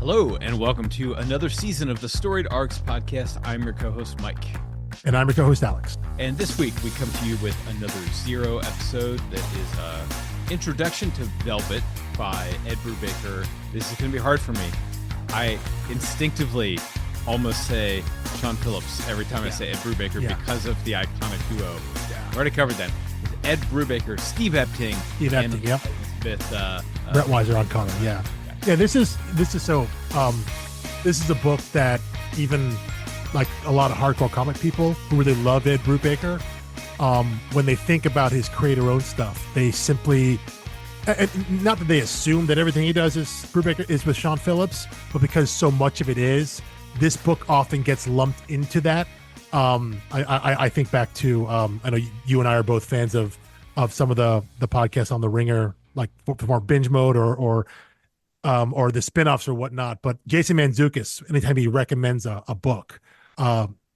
Hello, and welcome to another season of the Storied Arcs podcast. I'm your co-host, Mike. And I'm your co-host, Alex. And this week, we come to you with another Zero episode that is Introduction to Velvet by Ed Brubaker. This is going to be hard for me. I instinctively almost say Sean Phillips every time I say Ed Brubaker because of the iconic duo. I already covered that. It's Ed Brubaker, Steve Epting, and with Brett Weiser on color. Yeah, this is so. This is a book that even like a lot of hardcore comic people who really love Ed Brubaker, when they think about his creator-owned stuff, they simply, not that they assume that everything he does is Brubaker is with Sean Phillips, but because so much of it is, this book often gets lumped into that. I think back to I know you and I are both fans of some of the podcasts on the Ringer, like for more binge mode or the spinoffs or whatnot. But Jason Mantzoukas, anytime he recommends a book,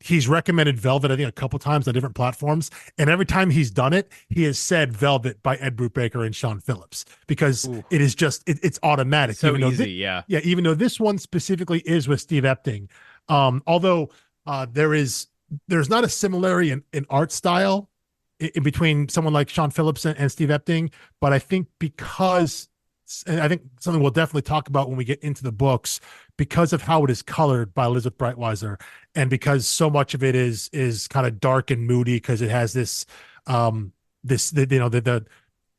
he's recommended Velvet, I think, a couple times on different platforms. And every time he's done it, he has said Velvet by Ed Brubaker and Sean Phillips, because it is just, it's automatic. So easy, yeah. Even though this one specifically is with Steve Epting. Although there's not a similarity in art style in between someone like Sean Phillips and Steve Epting. But I think and I think something we'll definitely talk about when we get into the books, because of how it is colored by Elizabeth Breitweiser, and because so much of it is kind of dark and moody, because it has the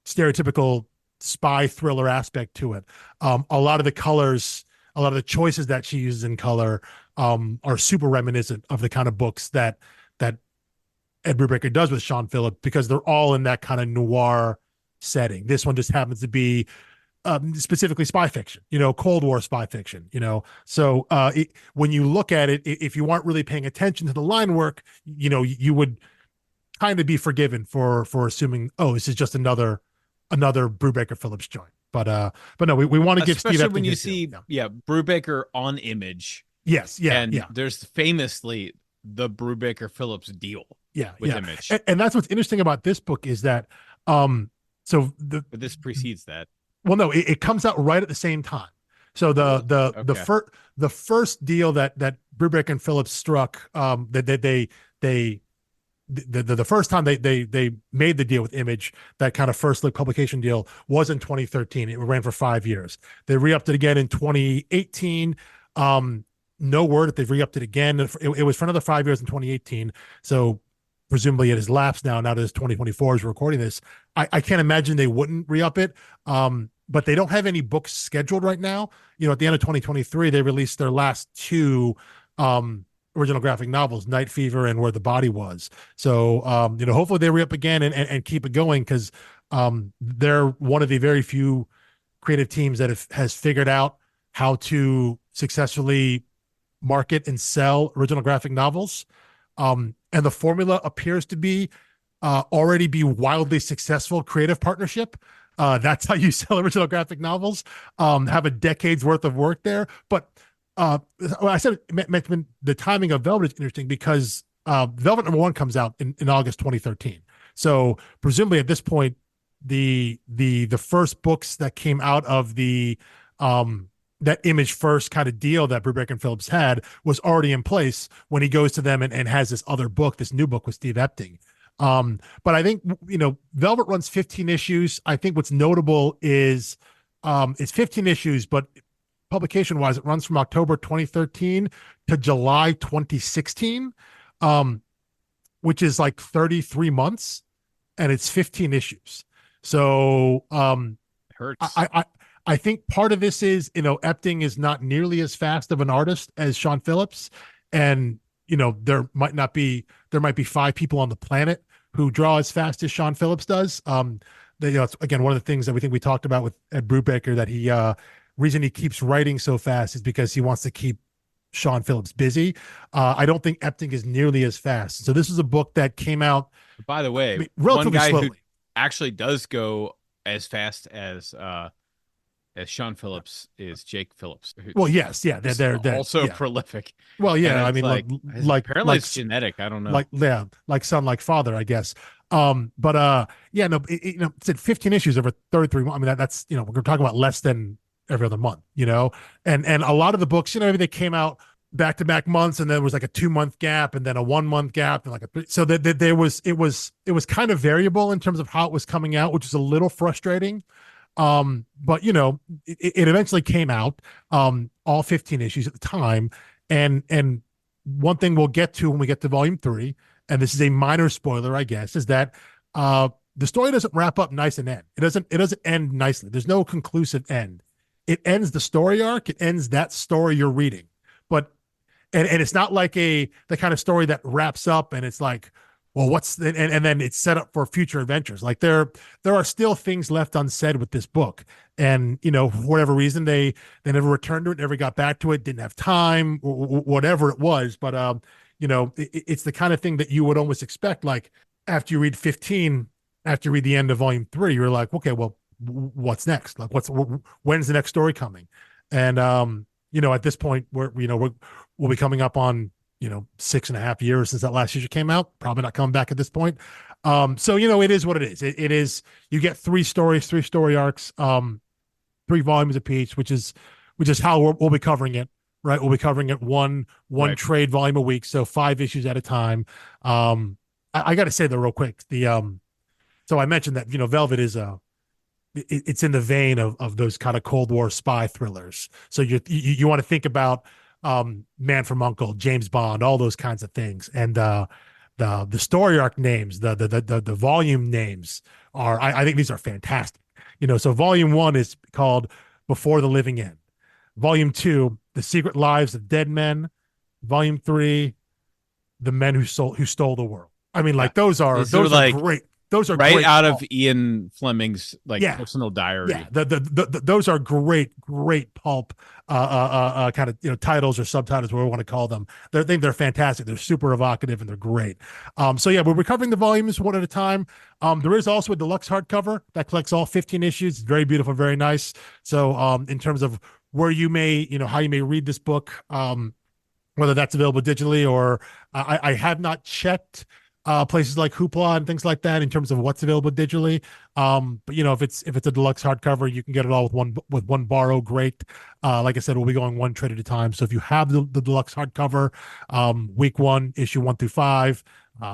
stereotypical spy thriller aspect to it. A lot of the colors, a lot of the choices that she uses in color are super reminiscent of the kind of books that Ed Brubaker does with Sean Phillips, because they're all in that kind of noir setting. This one just happens to be specifically spy fiction, Cold War spy fiction, So when you look at it, if you aren't really paying attention to the line work, you would kind of be forgiven for assuming, oh, this is just another Brubaker Phillips joint. But no, we want to give Steve, especially when you see Brubaker on Image. Yes, there's famously the Brubaker Phillips deal. With Image, and that's what's interesting about this book is that but this precedes that. Well, no, it comes out right at the same time. So the first deal that Brubaker and Phillips struck, the first time they made the deal with Image, that kind of first look publication deal, was in 2013. It ran for 5 years. They re-upped it again in 2018. No word if they've re-upped it again. It was for another 5 years in 2018. So presumably it has lapsed now that it's 2024 as we're recording this. I can't imagine they wouldn't re-up it. But they don't have any books scheduled right now. At the end of 2023, they released their last two original graphic novels, Night Fever and Where the Body Was. So, hopefully they re-up again and keep it going, because they're one of the very few creative teams that has figured out how to successfully market and sell original graphic novels. And the formula appears to be already be wildly successful creative partnership. That's how you sell original graphic novels. Have a decade's worth of work there. But I mentioned the timing of Velvet is interesting, because Velvet #1 comes out in August 2013. So presumably at this point, the first books that came out of the that Image first kind of deal that Brubaker and Phillips had was already in place when he goes to them and has this other book, this new book with Steve Epting. But I think, Velvet runs 15 issues. I think what's notable is it's 15 issues, but publication wise, it runs from October 2013 to July 2016, which is like 33 months, and it's 15 issues. So, hurts. I think part of this is, Epting is not nearly as fast of an artist as Sean Phillips. And, there might be 5 people on the planet who draw as fast as Sean Phillips does. It's, again, one of the things that we talked about with Ed Brubaker, that reason he keeps writing so fast is because he wants to keep Sean Phillips busy. I don't think Epting is nearly as fast. So this is a book that came out, by the way, relatively one guy slowly. Who actually does go as fast as Sean Phillips is Jake Phillips. Well, yes, yeah, they're also prolific. Well, yeah, I mean, like apparently it's genetic. I don't know. Like son, like father, I guess. But it said 15 issues over 33. I mean, that's we're talking about less than every other month, and a lot of the books, maybe they came out back to back months, and there was like a 2 month gap, and then a 1 month gap, and like so that there was it was kind of variable in terms of how it was coming out, which is a little frustrating. But it eventually came out, all 15 issues at the time, and one thing we'll get to when we get to volume 3, and this is a minor spoiler, I guess, is that the story doesn't wrap up nice and end. It doesn't end nicely. There's no conclusive end. It ends the story arc. It ends that story you're reading. But and it's not like the kind of story that wraps up and it's like, well, and then it's set up for future adventures. Like there are still things left unsaid with this book. And, for whatever reason, they never returned to it, never got back to it, didn't have time, whatever it was. But, it's the kind of thing that you would almost expect. Like after you read 15, after you read the end of volume 3, you're like, okay, well, what's next? Like when's the next story coming? And, at this point we'll be coming up on, 6.5 years since that last issue came out, probably not coming back at this point. So, it is what it is. It is, you get 3 stories, 3 story arcs, 3 volumes apiece, which is how we'll be covering it, right? We'll be covering it one right. Trade volume a week. So 5 issues at a time. I got to say though, real quick, so I mentioned that, Velvet is it's in the vein of those kind of Cold War spy thrillers. So you want to think about Man from U.N.C.L.E., James Bond, all those kinds of things, and the story arc names, the volume names are I think these are fantastic. So volume 1 is called Before the Living End. Volume 2, The Secret Lives of Dead Men. Volume 3, The Men Who Stole the World. I mean, like those are great. Those are right great out of Ian Fleming's personal diary. Yeah, those are great pulp kind of titles or subtitles, whatever we want to call them. They're fantastic. They're super evocative and they're great. So yeah, we're covering the volumes one at a time. There is also a deluxe hardcover that collects all 15 issues. It's very beautiful, very nice. So in terms of where you may, how you may read this book, whether that's available digitally or I have not checked places like Hoopla and things like that in terms of what's available digitally. But if it's a deluxe hardcover, you can get it all with one borrow. Great. Like I said, we'll be going 1 trade at a time. So if you have the deluxe hardcover, week 1, issue 1 through 5,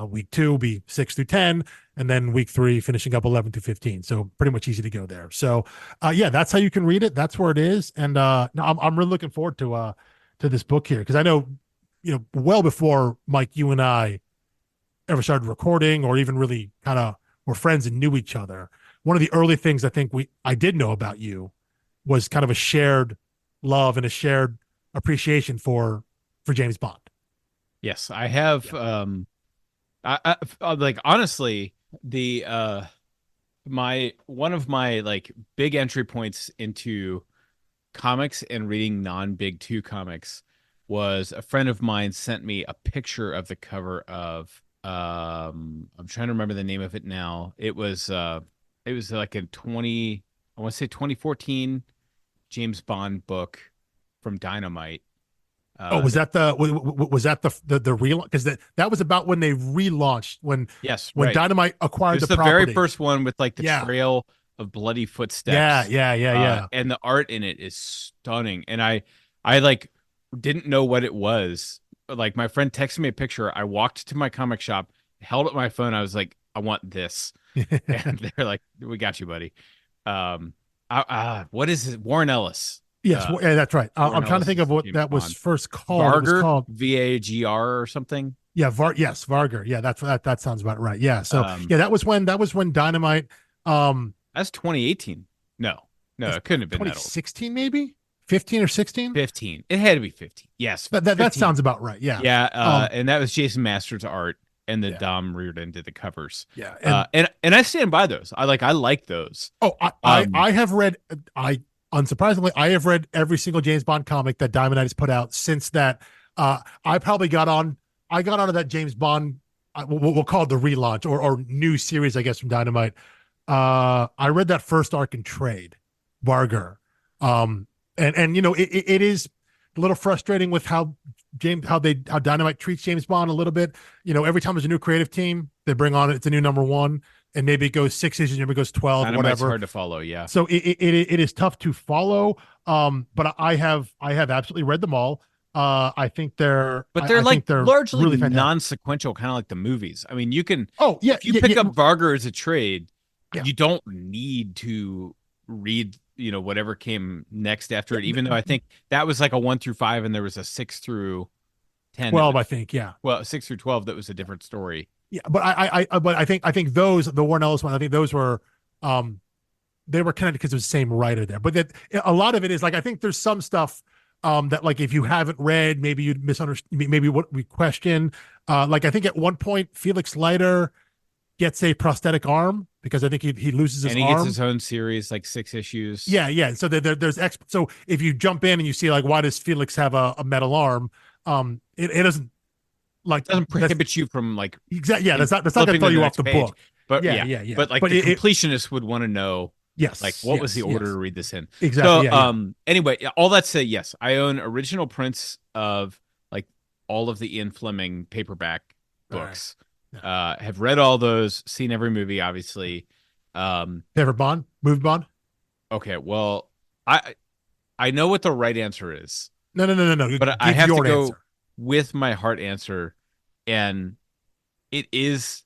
week 2 will be 6 through 10, and then week 3 finishing up 11 through 15. So pretty much easy to go there. So yeah, that's how you can read it. That's where it is. And no, I'm really looking forward to this book here, because I know, well before Mike, you and I ever started recording or even really kind of were friends and knew each other, one of the early things I think I did know about you was kind of a shared love and a shared appreciation for James Bond. Yes, I have. Yeah. I like, honestly, one of my like big entry points into comics and reading non-Big 2 comics was a friend of mine sent me a picture of the cover of I'm trying to remember the name of it now. It was like I want to say 2014 James Bond book from Dynamite. Was that the relaunch? Because that was about when they relaunched, when right. Dynamite acquired the property. The very first one with like the trail of bloody footsteps. Yeah. And the art in it is stunning. And I like didn't know what it was. Like, my friend texted me a picture. I walked to my comic shop, held up my phone. I was like, I want this. And they're like, we got you, buddy. What is it? Warren Ellis. Yes, that's right. I'm trying to think of what that was first called. Vargar, it was called VAGR or something. Yeah, Vargar. Yeah, that sounds about right. Yeah. So that was when Dynamite. That's 2018. No, it couldn't have been 2016, maybe 15 or 16. 15. It had to be 15. Yes, that sounds about right. Yeah. Yeah. And that was Jason Masters' art, and the Dom Reardon did the covers. Yeah. And I stand by those. I like those. Oh, I have read. Unsurprisingly, I have read every single James Bond comic that Diamond Knight has put out since that. I probably got onto that James Bond, we'll call it the relaunch or new series, I guess, from Dynamite. I read that first arc in trade, Vargar. And it is a little frustrating with how Dynamite treats James Bond a little bit. Every time there's a new creative team, they bring on it's a new number 1. And maybe it goes 6 issues, maybe it goes 12, Dynamite's whatever. Hard to follow, yeah. So it is tough to follow. But I have absolutely read them all. I think they're But they're I like think they're largely really fantastic. non-sequential, kind of like the movies. I mean, you can Oh yeah, if you yeah, pick yeah, up Varger as a trade, yeah. you don't need to read, whatever came next after Yeah, it, even though I think that was like a 1 through 5 and there was a 6 through 10 that 12, I was, think. Yeah, well, 6 through 12 that was a different story. yeah. But I think those the Warren Ellis one. I think those were um they were connected because it was the same writer there. But that a lot of it is like I think there's some stuff that like if you haven't read, maybe you'd misunderstand, maybe what we question. Like I think at one point Felix Leiter gets a prosthetic arm because I think he loses his And he gets arm. his own series, like 6 issues. Yeah, yeah. So there's so if you jump in and you see like why does Felix have a metal arm? It doesn't like Doesn't that's prohibit you from like exactly yeah. him That's not gonna flipping throw to the you off next the page. book. But Yeah, yeah, yeah, yeah. but like But the it completionist would want to know like yes, what was the yes, order yes. to read this in. Exactly. So Yeah, yeah. anyway, all that to say, yes, I own original prints of like all of the Ian Fleming paperback All right. books. Yeah. Have read all those, seen every movie, obviously. Favorite Bond? Movie Bond? Okay, well, I know what the right answer is, No, no, no, no, no. but I Give have to your go answer. with my heart answer, and it is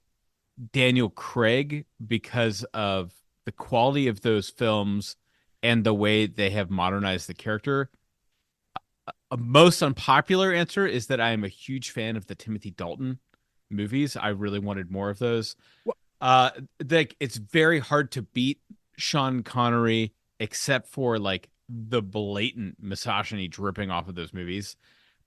Daniel Craig because of the quality of those films and the way they have modernized the character. A most unpopular answer is that I am a huge fan of the Timothy Dalton movies. I really wanted more of those. Well, Like it's very hard to beat Sean Connery except for like the blatant misogyny dripping off of those movies.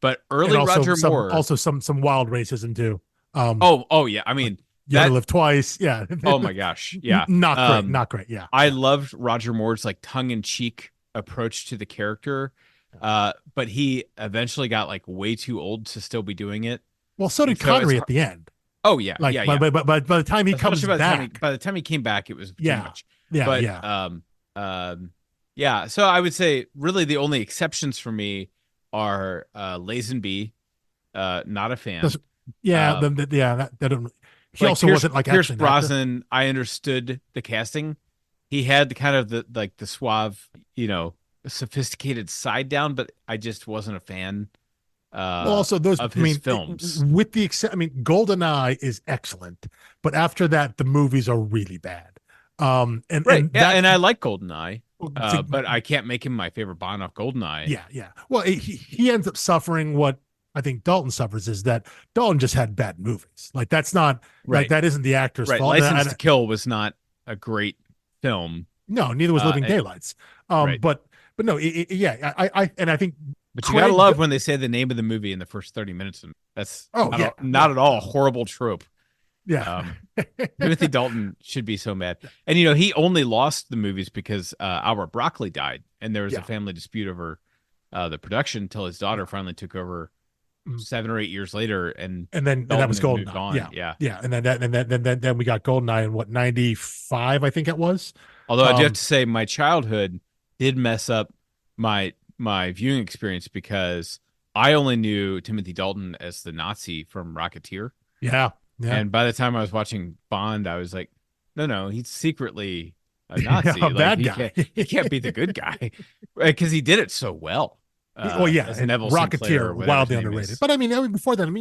But and early also Roger some Moore, also some wild racism too. oh yeah, I Like mean you only that live twice. Yeah. oh my gosh, yeah. Not great. Not great. Yeah. I Yeah. loved Roger Moore's like tongue-in-cheek approach to the character. But he eventually got like way too old to still be doing it. Well, so And did so it's Connery at hard. the end. Oh yeah, Like, yeah, but yeah. by the time he comes Especially back, by the time he came back, it was too yeah, much. yeah, But yeah. yeah. So I would say really the only exceptions for me are Lazenby, not a fan. That's- yeah, Uh, yeah. That he like also wasn't like Pierce actually an actor. Brosnan, I understood the casting. He had the kind of the suave, sophisticated side down, but I just wasn't a fan Well, also those. of I his mean, films. with the except, I mean, GoldenEye is excellent, but after that, the movies are really bad. Right. And Yeah, that and I like Goldeneye, to, but I can't make him my favorite Bond off Goldeneye. yeah, yeah. Well, he ends up suffering what I think Dalton suffers is that Dalton just had bad movies. Like that's not like Right. that isn't the actor's Right. fault. License to Kill was not a great film. No, neither was Living And- Daylights. right. But no, yeah, I think But you gotta Craig. love when they say the name of the movie in the first 30 minutes. That's Oh not, yeah, not at all a horrible trope. yeah, Um, Timothy Dalton should be so mad. And he only lost the movies because Albert Broccoli died, and there was a yeah. family dispute over the production until his daughter finally took over Mhm. 7 or 8 years later, and And then Dalton that was had moved Goldeneye. on. Yeah, Yeah. yeah, and then we got Goldeneye in what 95, I think it was. Although I do have Um, to say, my childhood did mess up my viewing experience because I only knew Timothy Dalton as the Nazi from Rocketeer. yeah, yeah, And by the time I was watching Bond, I was like, no, he's secretly a yeah, Nazi. a Like bad he guy. can't be the good guy because he did it so well. Well, yeah, As and Neville Sinclair, or Rocketeer whatever his wildly name underrated. is. But I mean, before then,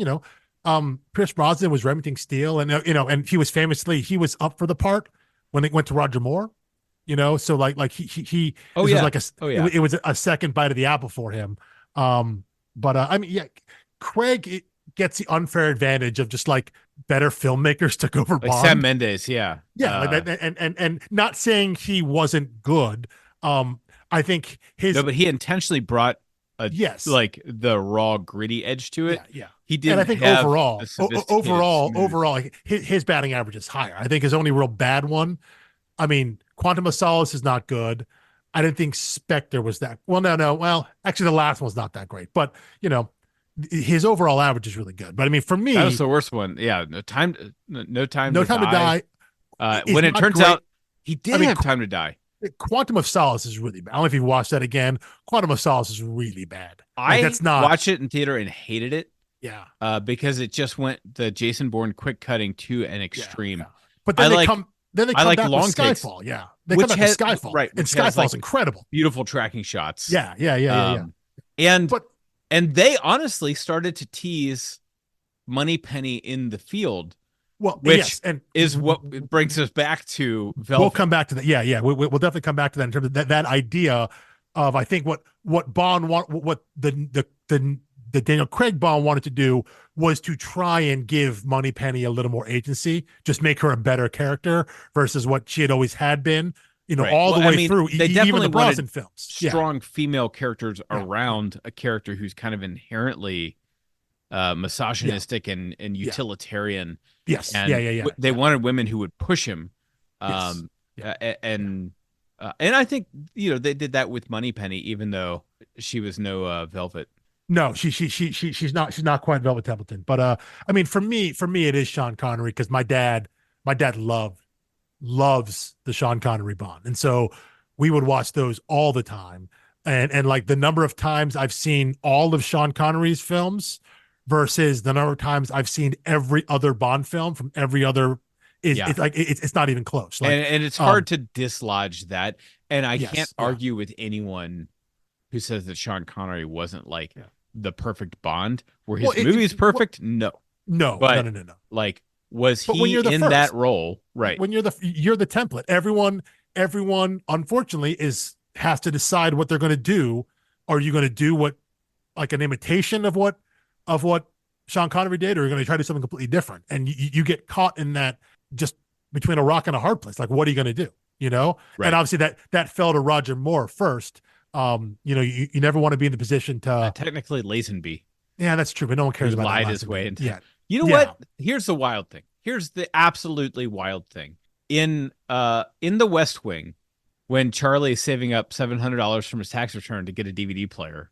Pierce Brosnan was Remington Steele, and and he was famously up for the part when it went to Roger Moore. So like he Oh this was yeah, like oh yeah. it was a second bite of the apple for him. But I mean, yeah, Craig gets the unfair advantage of just like better filmmakers took over Like Bond. Sam Mendes, yeah, Yeah, like that, and not saying he wasn't good. I think his no, but he intentionally brought a yes, like the raw, gritty edge to it. yeah. He And didn't I think have overall, the sophisticated, smooth. like, his batting average is higher. I think his only real bad one. I mean, Quantum of Solace is not good. I didn't think Spectre was that. Well, no. Well, actually, the last one's not that great. But his overall average is really good. But I mean, for me, That was the worst one. Yeah, no time No to Time to die. Die. Is When it not turns great. out he did I mean, have time to die. Quantum of Solace is really bad. I don't know if you watched that again. Quantum of Solace is really bad. I That's not. watched it in theater and hated it Yeah. because it just went the Jason Bourne quick cutting to an Yeah, extreme. yeah. But then I they like- come. Then they I come like back long with takes. Skyfall. Yeah. They come which back with has Skyfall, right, and which has like Skyfall's incredible. beautiful tracking shots. Yeah. And But they honestly started to tease Moneypenny in the field, well, which yes, and is what brings us back to we'll Velvet. come back to that. Yeah. We'll definitely come back to that in terms of that idea of, I think, what Bond want, what the Daniel Craig Bond wanted to do was to try and give Moneypenny a little more agency, just make her a better character versus what she had always had been, Right. all Well, the I way mean, through, they even definitely the Brosnan wanted films. strong female characters Yeah. around a character who's kind of inherently Yeah. misogynistic and Yeah. utilitarian. Yes. And they Yeah. wanted women who would push him. Yes. Um, Yeah. and I think they did that with Moneypenny, even though she was no Velvet. No, she's not quite Velvet Templeton. But I mean, for me it is Sean Connery, because my dad loves the Sean Connery Bond. And so we would watch those all the time. And like the number of times I've seen all of Sean Connery's films versus the number of times I've seen every other Bond film from every other is Yeah. it's like it's not even close. Like And it's hard to dislodge that. And I yes, can't yeah. argue with anyone who says that Sean Connery wasn't like the perfect Bond, where his movie is perfect. No, no. Like, was But when he you're the in first, that role? Right. when you're the template, everyone unfortunately has to decide what they're going to do. Are you going to do what, like, an imitation of what Sean Connery did, or are you going to try to do something completely different? And you get caught in that, just between a rock and a hard place. Like, what are you going to do? Right. And obviously that fell to Roger Moore first. You never want to be in the position to technically Lazenby. Yeah, that's true, but no one cares about lied that his way into. Yeah. You know what? Here's the wild thing. Here's the absolutely wild thing. In the West Wing, when Charlie is saving up $700 from his tax return to get a DVD player,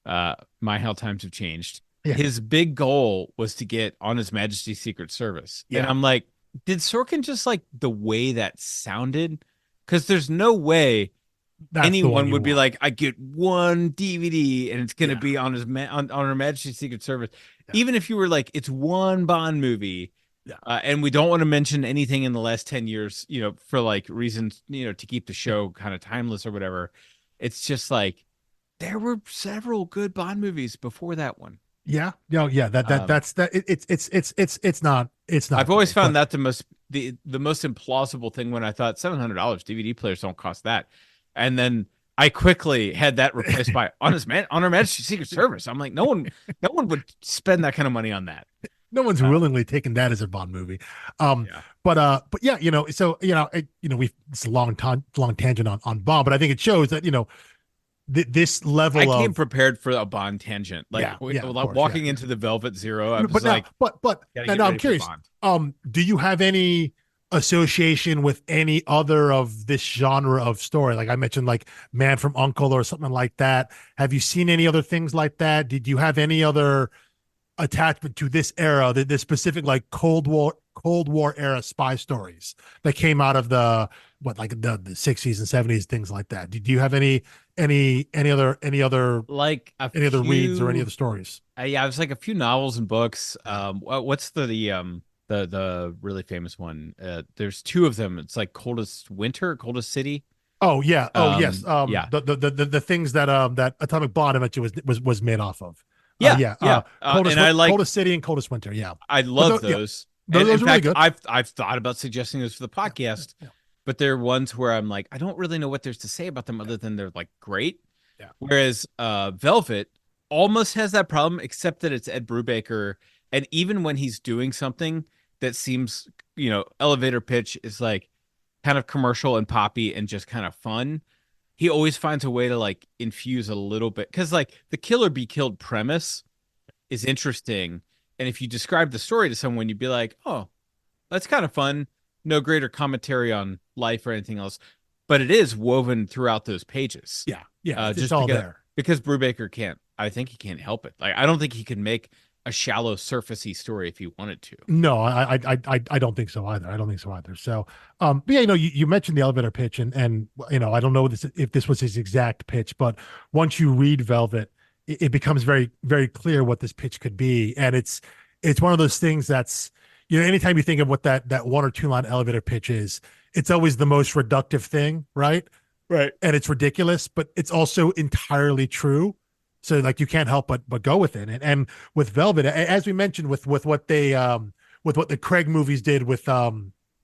my how times have changed. Yeah. His big goal was to get On His Majesty's Secret Service. Yeah. And I'm like, did Sorkin just like the way that sounded? Because there's no way anyone would be like, I get one DVD and it's going to be on Her Majesty's Secret Service. Yeah. Even if you were like, it's one Bond movie. Yeah. And we don't want to mention anything in the last 10 years, for like reasons, to keep the show kind of timeless or whatever. It's just like, there were several good Bond movies before that one. Yeah. No, yeah. It's not. I've always found that the most implausible thing, when I thought $700 DVD players don't cost that. And then I quickly had that replaced by On Her Majesty's Secret Service. I'm like, no one would spend that kind of money on that. No one's willingly taken that as a Bond movie. But yeah, so it's a long tangent on Bond, but I think it shows that, this level I came prepared for a Bond tangent. Like, walking into the Velvet Zero, I was but now I'm curious. Do you have any association with any other of this genre of story? Like I mentioned, like Man from U.N.C.L.E. or something like that. Have you seen any other things like that? Did you have any other attachment to this era, this specific, like, Cold War era spy stories that came out of the 60s and 70s, things like that? Do you have any other like any other reads or any other stories? Yeah, it's like a few novels and books. What's the really famous one? There's two of them. It's like Coldest City. Oh yeah. Yes. Yeah. The things that that Atomic Blonde eventually was made off of. Yeah. Coldest City and Coldest Winter. Yeah. I love those. Those are really good. I've thought about suggesting those for the podcast, but they're ones where I'm like, I don't really know what there's to say about them other than they're like great. Yeah. Whereas Velvet almost has that problem, except that it's Ed Brubaker, and even when he's doing something that seems, elevator pitch is like kind of commercial and poppy and just kind of fun, he always finds a way to like infuse a little bit, because like the Kill or Be Killed premise is interesting. And if you describe the story to someone, you'd be like, oh, that's kind of fun. No greater commentary on life or anything else. But it is woven throughout those pages. Yeah. Yeah. It's just all because, there. Because Brubaker I think he can't help it. Like, I don't think he could make a shallow, surfacey story if he wanted to. No, I don't think so either. So, but yeah, you mentioned the elevator pitch, and I don't know if this was his exact pitch, but once you read Velvet, it becomes very, very clear what this pitch could be. And it's one of those things that's, anytime you think of what that 1 or 2 line elevator pitch is, it's always the most reductive thing, right? Right. And it's ridiculous, but it's also entirely true. So like you can't help but go with it. And with Velvet, as we mentioned with what they with what the Craig movies did with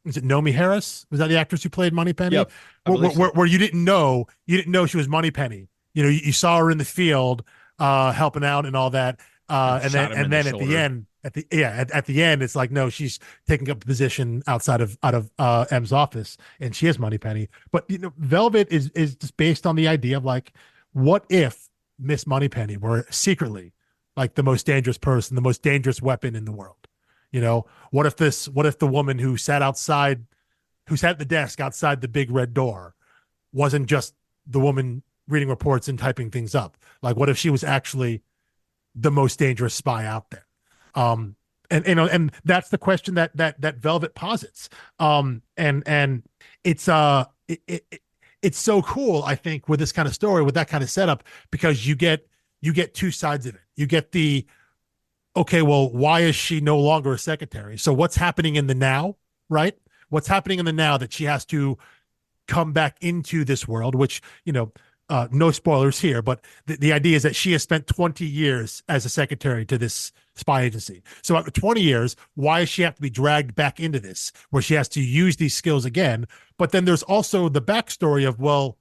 is it Nomi Harris? Was that the actress who played Moneypenny? Yep. I believe so. Where you didn't know she was Moneypenny. You saw her in the field helping out and all that. And shot him in the Then at the shoulder. end, at the end, it's like no, she's taking up a position outside of out of M's office, and she is Moneypenny. But Velvet is just based on the idea of like, what if Miss Moneypenny were secretly like the most dangerous person, the most dangerous weapon in the world? What if the woman who sat at the desk outside the big red door wasn't just the woman reading reports and typing things up? Like, what if she was actually the most dangerous spy out there? And that's the question that Velvet posits. And it's so cool, I think, with this kind of story, with that kind of setup, because you get two sides of it. You get the, okay, well, why is she no longer a secretary? So what's happening in the now, right? What's happening in the now that she has to come back into this world, which, no spoilers here, but the idea is that she has spent 20 years as a secretary to this spy agency. So after 20 years, why does she have to be dragged back into this, where she has to use these skills again? But then there's also the backstory of, well,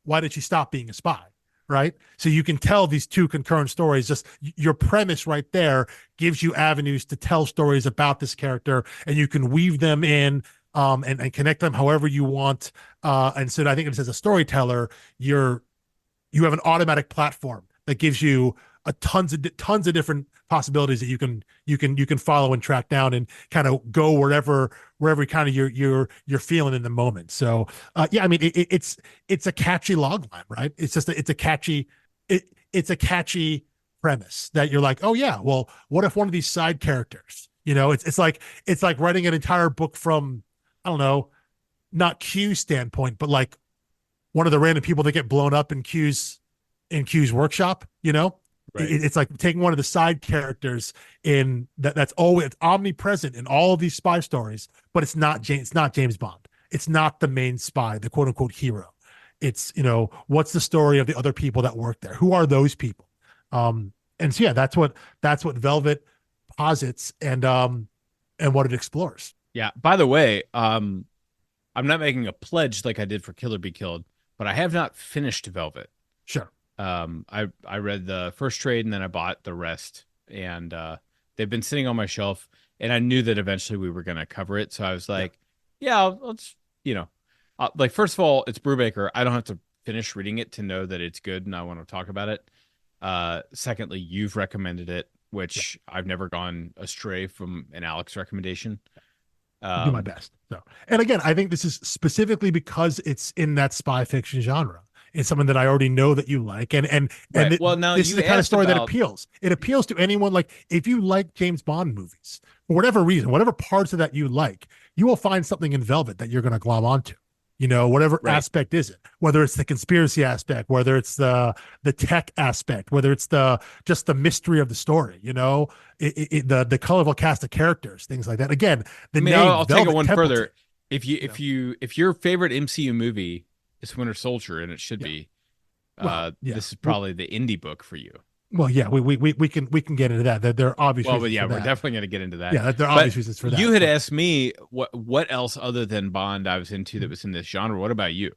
why did she stop being a spy? Right. So you can tell these two concurrent stories. Just your premise right there gives you avenues to tell stories about this character, and you can weave them in and connect them however you want. And so I think as a storyteller, you have an automatic platform that gives you tons of different possibilities that you can follow and track down and kind of go wherever kind of you're feeling in the moment. So yeah, I mean it's a catchy logline, right? It's just it's a catchy premise that you're like, oh yeah, well, what if one of these side characters, it's like writing an entire book from, I don't know, not Q's standpoint, but like one of the random people that get blown up in Q's workshop. Right. It's like taking one of the side characters in that's always omnipresent in all of these spy stories, but it's not James Bond. It's not the main spy, the quote unquote hero. It's, what's the story of the other people that work there? Who are those people? And so yeah, that's what Velvet posits and what it explores. Yeah. By the way, I'm not making a pledge like I did for Killer Be Killed, but I have not finished Velvet. Sure. I read the first trade and then I bought the rest, and they've been sitting on my shelf, and I knew that eventually we were going to cover it. So I was like, yeah, let's, like, first of all, it's Brubaker. I don't have to finish reading it to know that it's good and I want to talk about it. Secondly, you've recommended it, which I've never gone astray from an Alex recommendation. Do my best. So, and again, I think this is specifically because it's in that spy fiction genre. It's something that I already know that you like, and right. Well, now this is the kind of story that about... appeals. It appeals to anyone. Like, if you like James Bond movies for whatever reason, whatever parts of that you like, you will find something in Velvet that you're going to glom onto. Whatever aspect is it, whether it's the conspiracy aspect, whether it's the tech aspect, whether it's just the mystery of the story, the colorful cast of characters, things like that. Again, I'll take it one further. If your favorite MCU movie is Winter Soldier, and it should be, this is probably the indie book for you. Well, yeah, we can get into that. There are obvious reasons. Well, yeah, we're definitely going to get into that. Yeah, there are obvious reasons for that. You had asked me what else other than Bond I was into that was in this genre. What about you?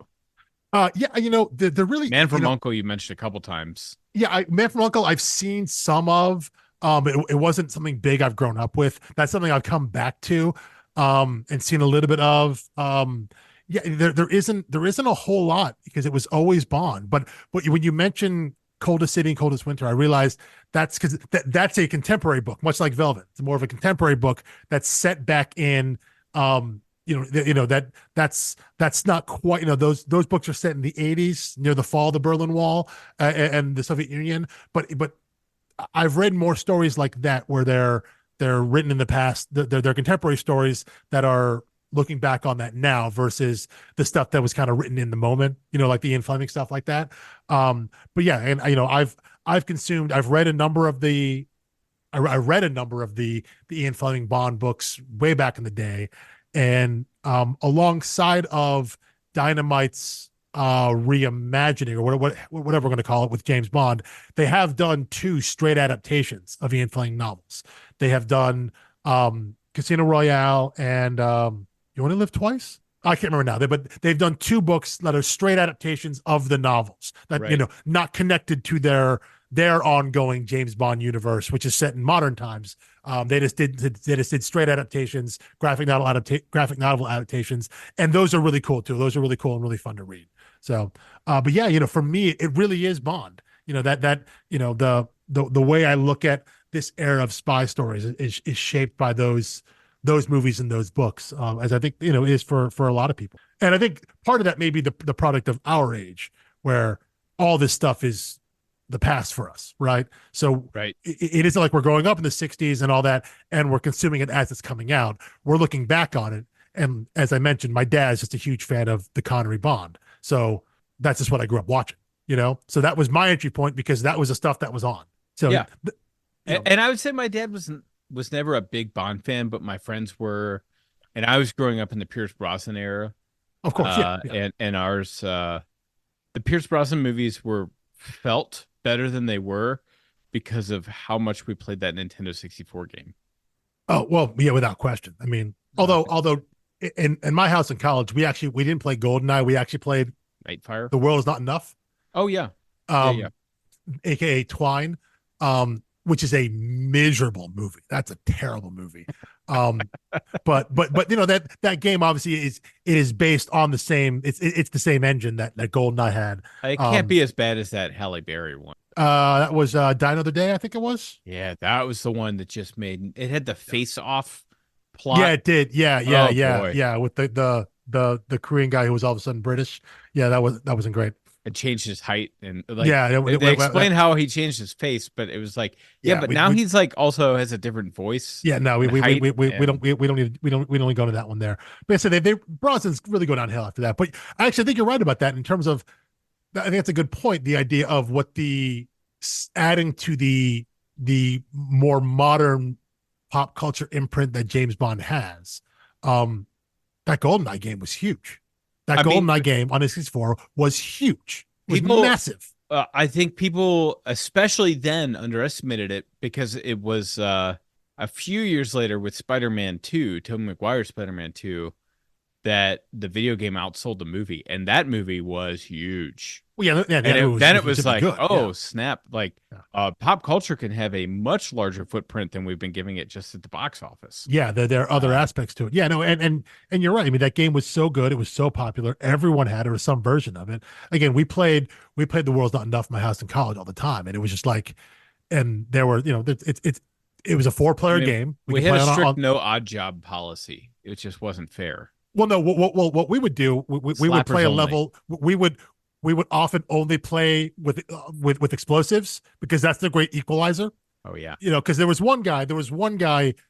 Yeah, the really Man from U.N.C.L.E. you mentioned a couple times. Yeah, Man from U.N.C.L.E. I've seen some of. It wasn't something big I've grown up with. That's something I've come back to, and seen a little bit of. Yeah, there isn't a whole lot because it was always Bond. But when you mention Coldest City and Coldest Winter, I realized that's because that's a contemporary book, much like Velvet. It's more of a contemporary book that's set back in, that's not quite, those books are set in the 80s near the fall of the Berlin Wall and the Soviet Union. But I've read more stories like that where they're written in the past. They're contemporary stories that are looking back on that now versus the stuff that was kind of written in the moment, like the Ian Fleming stuff like that. But yeah, and I've read a number of the Ian Fleming Bond books way back in the day, and alongside of Dynamite's reimagining, or whatever we're going to call it, with James Bond. They have done two straight adaptations of Ian Fleming novels. They have done Casino Royale and You Only Live Twice. I can't remember now. But they've done two books that are straight adaptations of the novels that Right. not connected to their ongoing James Bond universe, which is set in modern times. They just did straight adaptations, graphic novel adaptations, and those are really cool too. Those are really cool and really fun to read. So, but yeah, for me, it really is Bond. The way I look at this era of spy stories is shaped by those movies and those books, as I think is for a lot of people. And I think part of that may be the product of our age, where all this stuff is the past for us, right? So Right. it isn't like we're growing up in the 60s and all that, and we're consuming it as it's coming out. We're looking back on it. And as I mentioned, my dad is just a huge fan of the Connery Bond. So that's just what I grew up watching, So that was my entry point, because that was the stuff that was on. So yeah. And I would say my dad was never a big Bond fan, but my friends were, and I was growing up in the Pierce Brosnan era. Of course, yeah. And ours, the Pierce Brosnan movies felt better than they were because of how much we played that Nintendo 64 game. Oh, well, yeah, without question. I mean, although in my house in college, we didn't play GoldenEye. We actually played Nightfire. The World Is Not Enough. Oh yeah. AKA Twine, which is a miserable movie. That's a terrible movie. But that game obviously is based on the same. It's the same engine that GoldenEye had. It can't be as bad as that Halle Berry one. That was Die Another Day, I think it was. Yeah, that was the one that just made it. Had the face-off plot. Yeah, it did. Yeah, Boy. with the Korean guy who was all of a sudden British. Yeah, that wasn't great. It changed his height, and they explained how he changed his face, but it was like, but now he's like also has a different voice. Yeah, no, we don't need we don't go into that one there. But I said they Brosnan's really go downhill after that. But I actually think you're right about that in terms of, I think that's a good point. The idea of what adding to the more modern pop culture imprint that James Bond has. That GoldenEye game was huge. That GoldenEye game on N64 was huge. It was massive. I think people, especially then, underestimated it because it was a few years later with Spider-Man 2, Tobey Maguire's Spider-Man 2, that the video game outsold the movie, and that movie was huge. Well, yeah, then it was like, good. Oh, snap! Like, pop culture can have a much larger footprint than we've been giving it just at the box office. Yeah, there are other aspects to it. Yeah, no, and you're right. I mean, that game was so good; it was so popular. Everyone had it, or some version of it. Again, we played The World's Not Enough in my house in college all the time, and it was just like, and there were, it was a 4-player game. We had a strict no odd job policy. It just wasn't fair. Well, no. What we would do, we would play a level. We would often only play with explosives, because that's the great equalizer. Oh yeah. Because there was one guy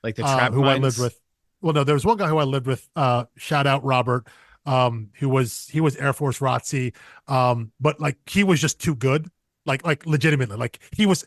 like the trap who mines. I lived with. Well, no, there was one guy who I lived with. Shout out Robert. He was Air Force ROTC. But like he was just too good. Like legitimately, like he was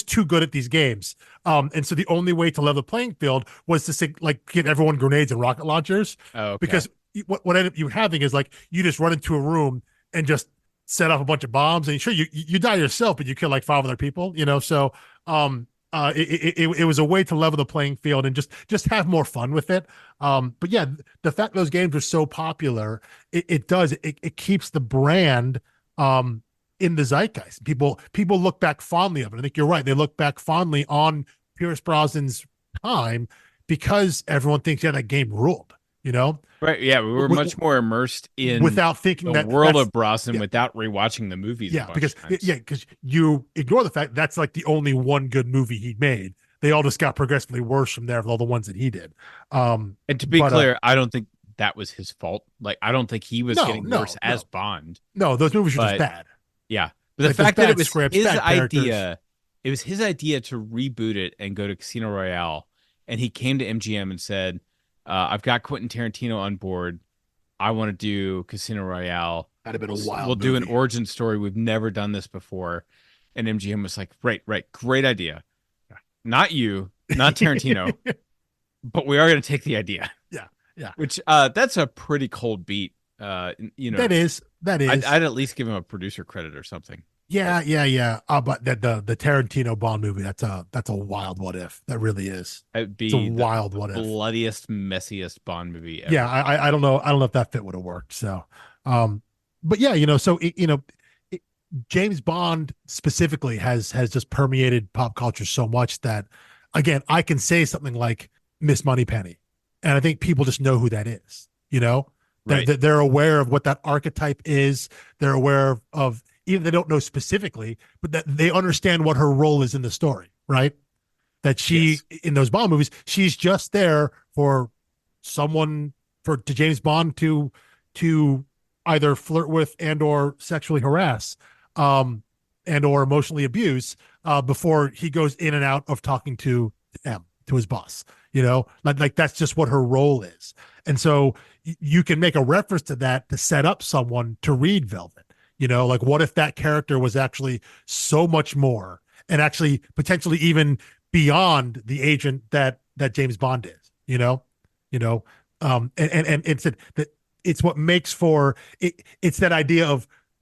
too good at these games. And so the only way to level the playing field was to say, like, get everyone grenades and rocket launchers. Oh, okay. Because what ended up you having is, like, you just run into a room and just set off a bunch of bombs, and sure, you die yourself, but you kill like 5 other people. So it was a way to level the playing field and just have more fun with it. But yeah, the fact those games were so popular, it keeps the brand in the zeitgeist. People look back fondly of it. I think you're right. They look back fondly on Pierce Brosnan's time because everyone thinks, yeah, that game ruled, Right. Yeah. We were much more immersed in without thinking the world of Brosnan without rewatching the movies. Yeah. Because you ignore the fact that's like the only one good movie he made. They all just got progressively worse from there with all the ones that he did. And to be clear, I don't think that was his fault. Like, I don't think he was getting worse as Bond. No, those movies were just bad. Yeah. But the fact that it was his idea, it was his idea to reboot it and go to Casino Royale. And he came to MGM and said, I've got Quentin Tarantino on board. I want to do Casino Royale. That'd have been a wild We'll movie. do an origin story. We've never done this before. And MGM was like, right. Great idea. Not you, not Tarantino, but we are going to take the idea. Yeah. Yeah. Which that's a pretty cold beat. You know, That is. I'd at least give him a producer credit or something. But Yeah. But the Tarantino Bond movie, that's a wild what if. That really is. it'd It's a be wild the what if. bloodiest, messiest Bond movie Yeah, ever. I don't know. I don't know if that fit would have worked. So, um, but yeah, it, James Bond specifically has just permeated pop culture so much that, again, I can say something like Miss Moneypenny, and I think people just know who that is. Right. They're aware of what that archetype is. They're aware of even they don't know specifically, but that they understand what her role is in the story, right? That she Yes. in those Bond movies, she's just there for someone to James Bond to either flirt with and or sexually harass, and or emotionally abuse before he goes in and out of talking to M, to his boss. Like that's just what her role is. And so you can make a reference to that to set up someone to read Velvet. Like what if that character was actually so much more and actually potentially even beyond the agent that James Bond is, you know, and it's what makes for it. It's that idea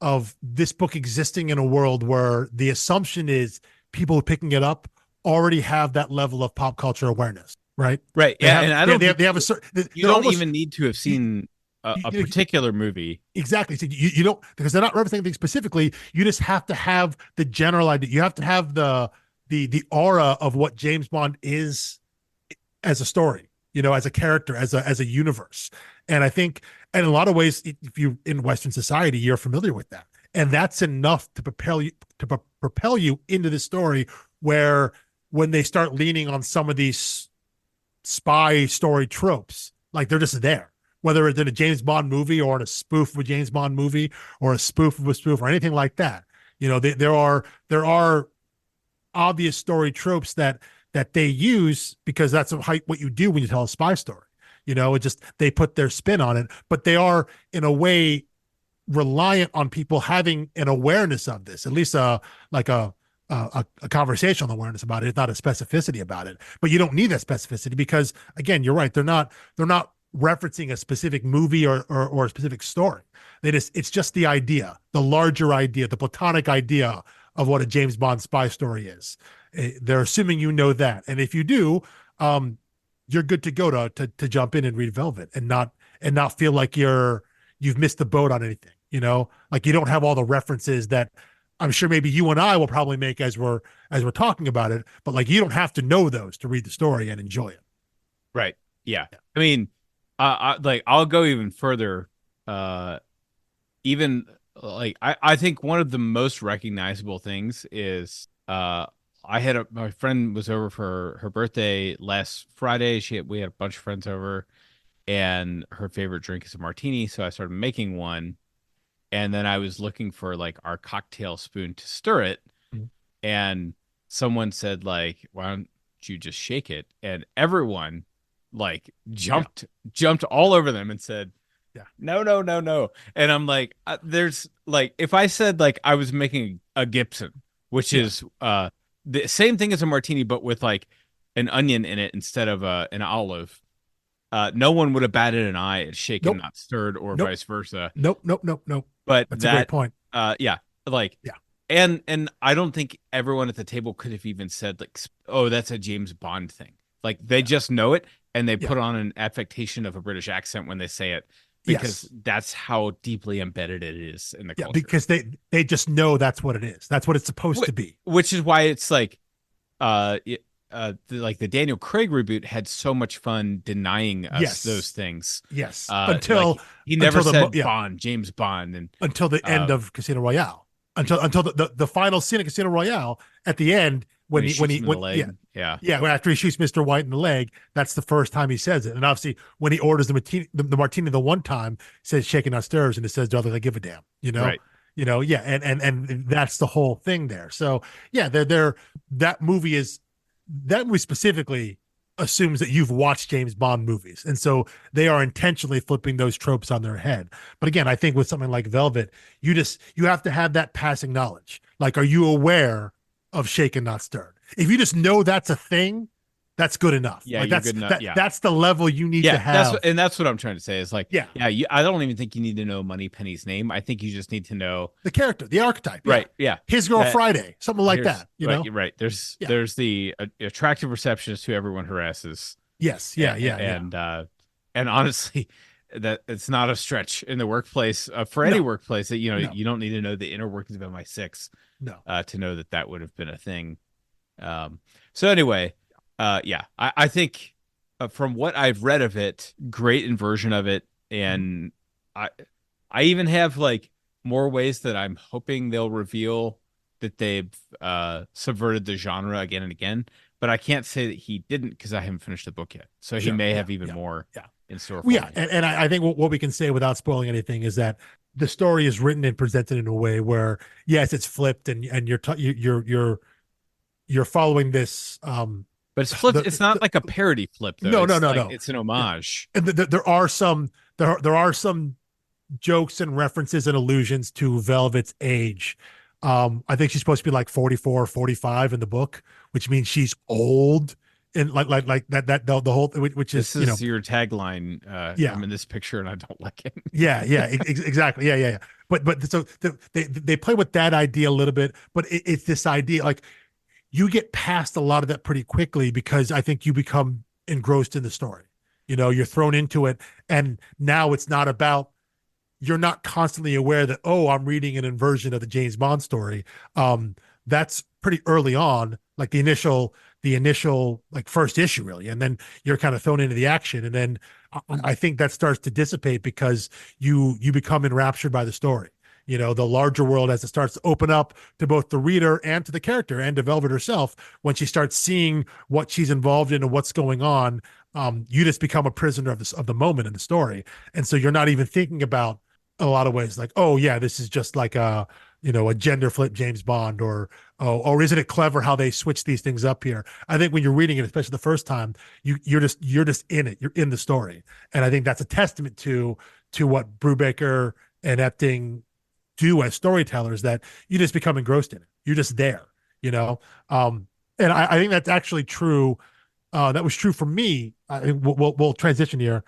of this book existing in a world where the assumption is people picking it up already have that level of pop culture awareness, right? Right. They Yeah. have And I they, don't they, think have, they have a certain you they're don't almost even need to have you, seen a you, particular movie. exactly. So you don't, because they're not referencing anything specifically. You just have to have the general idea. You have to have the aura of what James Bond is as a story, as a character, as a universe. And I think, in a lot of ways, if you in Western society, you're familiar with that, and that's enough to propel you into the story. Where when they start leaning on some of these spy story tropes, like they're just there, whether it's in a James Bond movie or in a spoof of a James Bond movie or a spoof of a spoof or anything like that. There are obvious story tropes that they use because that's what you do when you tell a spy story. It just they put their spin on it, but they are in a way reliant on people having an awareness of this, at least like a conversational awareness about it. It's not a specificity about it, but you don't need that specificity because, again, you're right. They're not referencing a specific movie or a specific story. It's just the idea, the larger idea, the platonic idea of what a James Bond spy story is. They're assuming you know that, and if you do, you're good to go to jump in and read Velvet and not feel like you've missed the boat on anything. Like you don't have all the references that I'm sure maybe you and I will probably make as we're talking about it, but like you don't have to know those to read the story and enjoy it. Right. Yeah. I mean, like I'll go even further. Even like I think one of the most recognizable things is my friend was over for her birthday last Friday. We had a bunch of friends over, and her favorite drink is a martini, so I started making one, and then I was looking for like our cocktail spoon to stir it, Mhm. and someone said like, why don't you just shake it? And everyone like Yeah. jumped all over them and said, Yeah. no, no, no, no. And I'm like, there's like, if I said like I was making a Gibson, which Yeah. is the same thing as a martini, but with like an onion in it instead of an olive, no one would have batted an eye at shaken, Nope. not stirred, or Nope. vice versa. Nope. But That's a great that, point. yeah, like, Yeah. and I don't think everyone at the table could have even said like, oh, that's a James Bond thing. Like they Yeah. just know it and they Yeah. put on an affectation of a British accent when they say it because Yes. that's how deeply embedded it is in the Yeah. culture. Because they just know that's what it is. That's what it's supposed to be. Which is why it's like, like the Daniel Craig reboot had so much fun denying us those Yes. things. Yes. Like Until he never until said yeah, Bond, James Bond, and until the end uh, of Casino Royale. Until the final scene of Casino Royale at the end when when he he when shoots he him in the when yeah. leg. Yeah, Yeah, well, after he shoots Mr. White in the leg, that's the first time he says it. And obviously, when he orders the martini the one time, says shaking not stirs, and it says, "Don't think I give a damn." right. Yeah, and that's the whole thing there. So yeah, they're that movie specifically assumes that you've watched James Bond movies, and so they are intentionally flipping those tropes on their head. But again, I think with something like Velvet, you have to have that passing knowledge. Like, are you aware of shaken not stirred? If you just know that's a thing, that's good enough. Yeah, Like you're good enough. Yeah. that's the level you need to Yeah, have. that's what I'm trying to say is like, Yeah. yeah, I don't even think you need to know Moneypenny's name. I think you just need to know The character, the archetype. Yeah. right. Yeah, His Girl that Friday, something like here's that, you know? right, right. Yeah. There's the attractive receptionist who everyone harasses, Yes. Yeah. Yeah. Yeah. and honestly, that it's not a stretch in the workplace for any No. workplace that No. you don't need to know the inner workings of MI6 No. to know that that would have been a thing. So anyway, yeah, I think from what I've read of it, great inversion of it, and I I even have like more ways that I'm hoping they'll reveal that they've subverted the genre again and again. But I can't say that he didn't because I haven't finished the book yet. So he Sure. may Yeah. have even Yeah. more Yeah. in store for Well, yeah, me. and I think what we can say without spoiling anything is that the story is written and presented in a way where, yes, it's flipped, and you're following this. But it's flipped. It's not like a parody flip though. No, no, It's no, like no. it's an homage. And there are some jokes and references and allusions to Velvet's age. I think she's supposed to be like 44 or 45 in the book, which means she's old. And like the whole, which is, This is your tagline. Yeah. I'm in this picture and I don't like it. Yeah, exactly. Yeah. But so they play with that idea a little bit, but it's this idea like you get past a lot of that pretty quickly because I think you become engrossed in the story. You know, you're thrown into it, and now it's not about, you're not constantly aware that, oh, I'm reading an inversion of the James Bond story. That's pretty early on, like the initial like first issue really, and then you're kind of thrown into the action, and then I think that starts to dissipate because you become enraptured by the story. You know, the larger world, as it starts to open up to both the reader and to the character and to Velvet herself, when she starts seeing what she's involved in and what's going on, you just become a prisoner of the moment in the story, and so you're not even thinking about a lot of ways like, oh yeah, this is just like a gender flip James Bond, or isn't it clever how they switch these things up here? I think when you're reading it, especially the first time, you're just in it, you're in the story, and I think that's a testament to what Brubaker and Epting do as storytellers, that you just become engrossed in it. You're just there, you know. And I think that's actually true. That was true for me. We'll transition here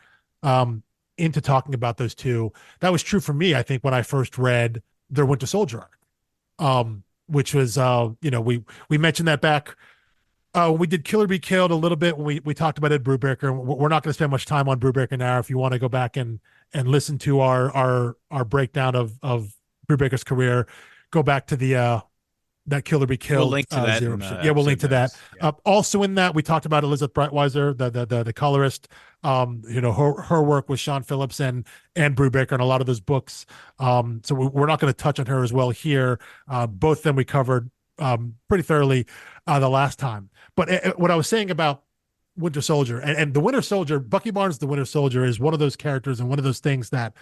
into talking about those two. That was true for me, I think, when I first read their Winter Soldier arc, which was we mentioned that back we did Kill or Be Killed a little bit when we talked about Ed Brubaker. We're not going to spend much time on Brubaker now. If you want to go back and listen to our breakdown of Brubaker's career, go back to the that Kill or Be Killed. We'll link to that. We'll link to that. Yeah. Also in that, we talked about Elizabeth Breitweiser, the colorist. Her work with Sean Phillips and Brubaker and a lot of those books. So we're not going to touch on her as well here. Both of them we covered pretty thoroughly the last time. But what I was saying about Winter Soldier and the Winter Soldier, Bucky Barnes, the Winter Soldier, is one of those characters and one of those things that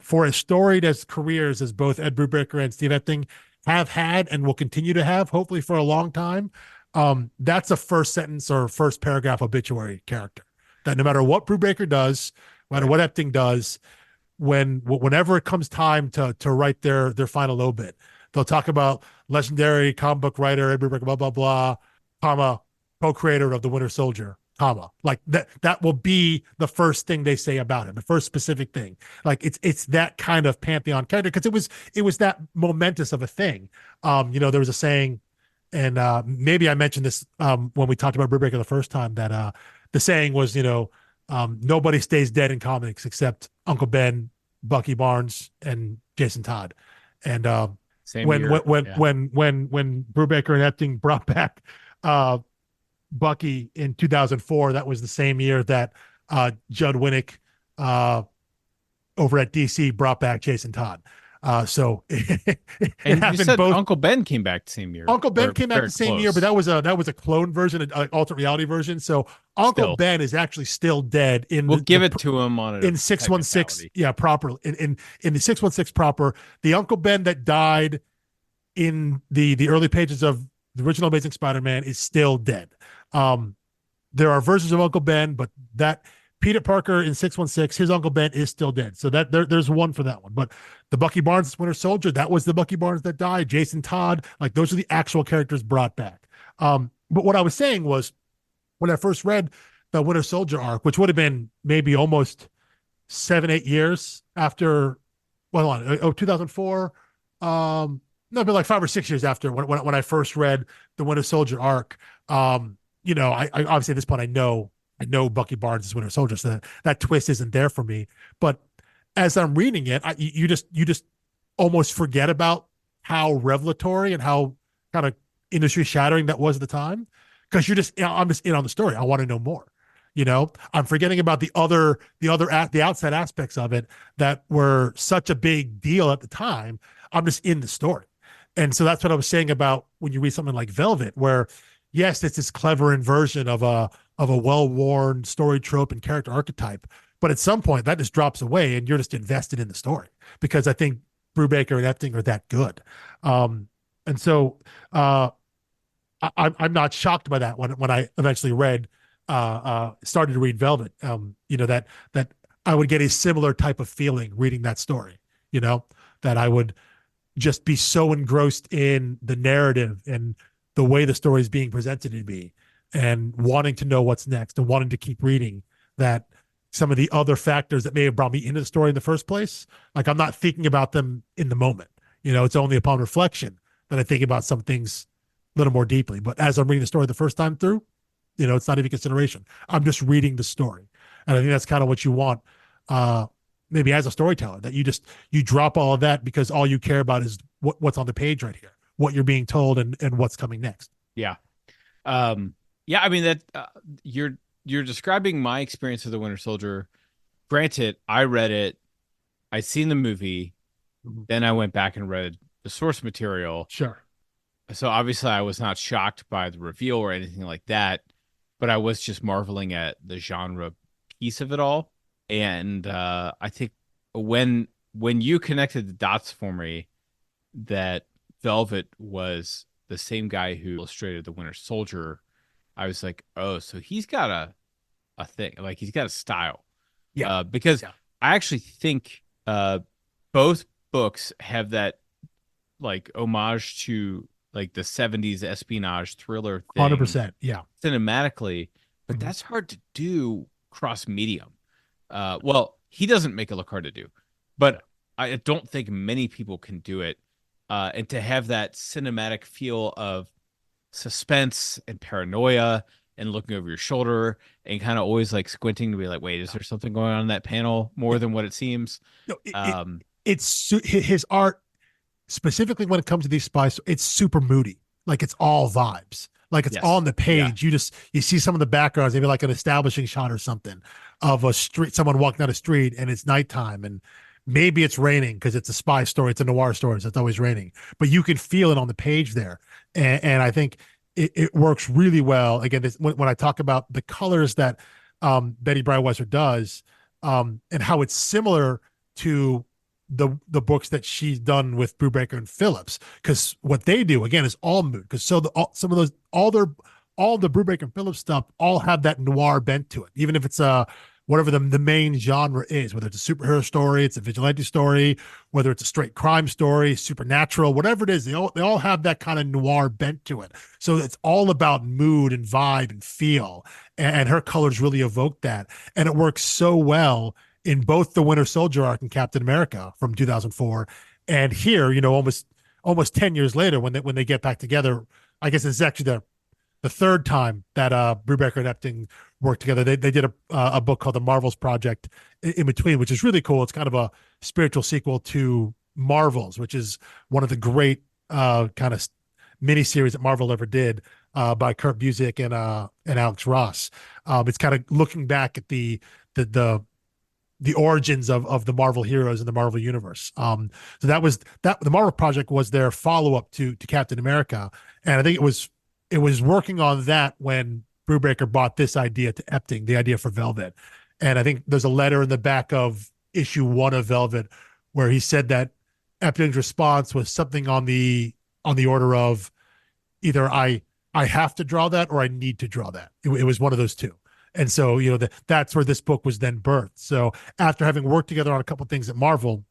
for as storied as careers as both Ed Brubaker and Steve Epting have had and will continue to have, hopefully for a long time, that's a first sentence or first paragraph obituary character. That no matter what Brubaker does, no matter what Epting does, whenever it comes time to write their final obit, they'll talk about legendary comic book writer Ed Brubaker, blah blah blah, comma, co-creator of the Winter Soldier, comma. Like that will be the first thing they say about him, the first specific thing. Like it's that kind of pantheon character because it was that momentous of a thing. There was a saying, and maybe I mentioned this when we talked about Brubaker the first time, that the saying was, nobody stays dead in comics except Uncle Ben, Bucky Barnes, and Jason Todd. And when Brubaker and Epting brought back Bucky in 2004, that was the same year that Judd Winnick over at DC brought back Jason Todd. So and you said both. Uncle Ben came back the same year. Uncle Ben came back the same year, but that was a clone version, an alternate reality version. So Uncle Ben is actually still dead. We'll give it to him on in 616. Yeah, proper in the 616 proper. The Uncle Ben that died in the early pages of the original Amazing Spider-Man is still dead. There are versions of Uncle Ben, but that Peter Parker in 616, his Uncle Ben is still dead. So that there's one for that one. But the Bucky Barnes Winter Soldier, that was the Bucky Barnes that died. Jason Todd, like those are the actual characters brought back. But what I was saying was when I first read the Winter Soldier arc, which would have been maybe almost 7, 8 years after, well, on 2004. No, but like 5 or 6 years after when I first read the Winter Soldier arc. I obviously at this point I know Bucky Barnes is Winter Soldier, so that twist isn't there for me. But as I'm reading it, you just almost forget about how revelatory and how kind of industry shattering that was at the time, because I'm just in on the story. I want to know more. I'm forgetting about the outside aspects of it that were such a big deal at the time. I'm just in the story. And so that's what I was saying about when you read something like Velvet, where yes, it's this clever inversion of a well-worn story trope and character archetype, but at some point that just drops away and you're just invested in the story, because I think Brubaker and Epting are that good. And so I'm not shocked by that when I eventually started to read Velvet. That I would get a similar type of feeling reading that story. That I would just be so engrossed in the narrative and the way the story is being presented to me, and wanting to know what's next and wanting to keep reading, that some of the other factors that may have brought me into the story in the first place, like I'm not thinking about them in the moment. It's only upon reflection that I think about some things a little more deeply. But as I'm reading the story the first time through, it's not even consideration. I'm just reading the story. And I think that's kind of what you want, maybe as a storyteller, that you drop all of that because all you care about is what's on the page right here, what you're being told and what's coming next. Yeah. Yeah, I mean that you're describing my experience of the Winter Soldier. Granted, I read it, I'd seen the movie, then I went back and read the source material. Sure. So obviously I was not shocked by the reveal or anything like that, but I was just marveling at the genre piece of it all. And I think when you connected the dots for me, that Velvet was the same guy who illustrated the Winter Soldier, I was like, oh, so he's got a thing, like he's got a style. Yeah. Because Yeah. I actually think both books have that like homage to like the 70s espionage thriller thing 100%. Yeah. cinematically, but Mhm. that's hard to do cross medium. Well, he doesn't make it look hard to do, but I don't think many people can do it. And to have that cinematic feel of suspense and paranoia and looking over your shoulder and kind of always like squinting to be like, wait, is there something going on in that panel more than what it seems? No, Um, it's his art, specifically when it comes to these spies. It's super moody. Like it's all vibes. Like it's all yes. on the Yeah. page. You see some of the backgrounds, maybe like an establishing shot or something of a street, someone walking down a street and it's nighttime and maybe it's raining because it's a spy story. It's a noir story. So it's always raining, but you can feel it on the page there. And I think it works really well. Again, when I talk about the colors that Betty Bryweiser does, and how it's similar to the books that she's done with Brubaker and Phillips, because what they do again is all mood. Because some of those all the Brubaker and Phillips stuff all have that noir bent to it, even if it's whatever the main genre is, whether it's a superhero story, it's a vigilante story, whether it's a straight crime story, supernatural, whatever it is, they all have that kind of noir bent to it. So it's all about mood and vibe and feel, and her colors really evoke that, and it works so well in both the Winter Soldier arc and Captain America from 2004, and here, almost 10 years later when they get back together. I guess it's actually the third time that Brubaker and Epting worked together. They did a book called The Marvels Project in between, which is really cool. It's kind of a spiritual sequel to Marvels, which is one of the great kind of miniseries that Marvel ever did, by Kurt Busiek and Alex Ross. It's kind of looking back at the origins of the Marvel heroes in the Marvel universe. So the Marvel Project was their follow up to Captain America, and I think it was working on that when Brubaker brought this idea to Epting, the idea for Velvet. And I think there's a letter in the back of issue 1 of Velvet where he said that Epting's response was something on the order of either I have to draw that or I need to draw that. It was one of those two. And so, that's where this book was then birthed. So after having worked together on a couple of things at Marvel,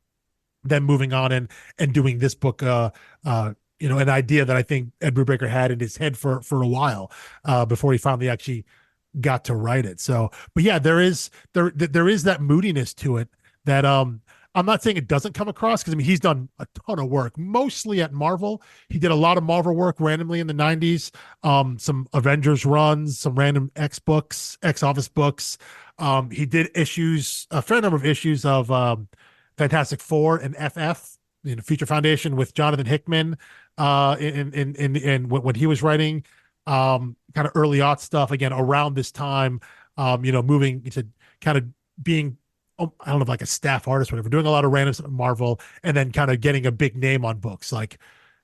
then moving on and doing this book, an idea that I think Ed Brubaker had in his head for a while, before he finally actually got to write it. So, but yeah, there is that moodiness to it that I'm not saying it doesn't come across, because I mean he's done a ton of work, mostly at Marvel. He did a lot of Marvel work randomly in the 90s, some Avengers runs, some random X books, X Office books. He did issues, a fair number of issues of Fantastic Four and FF, Future Foundation with Jonathan Hickman, in when he was writing kind of early aught stuff again around this time, moving to kind of being, I don't know, like a staff artist, whatever, doing a lot of random stuff at Marvel, and then kind of getting a big name on books. Like,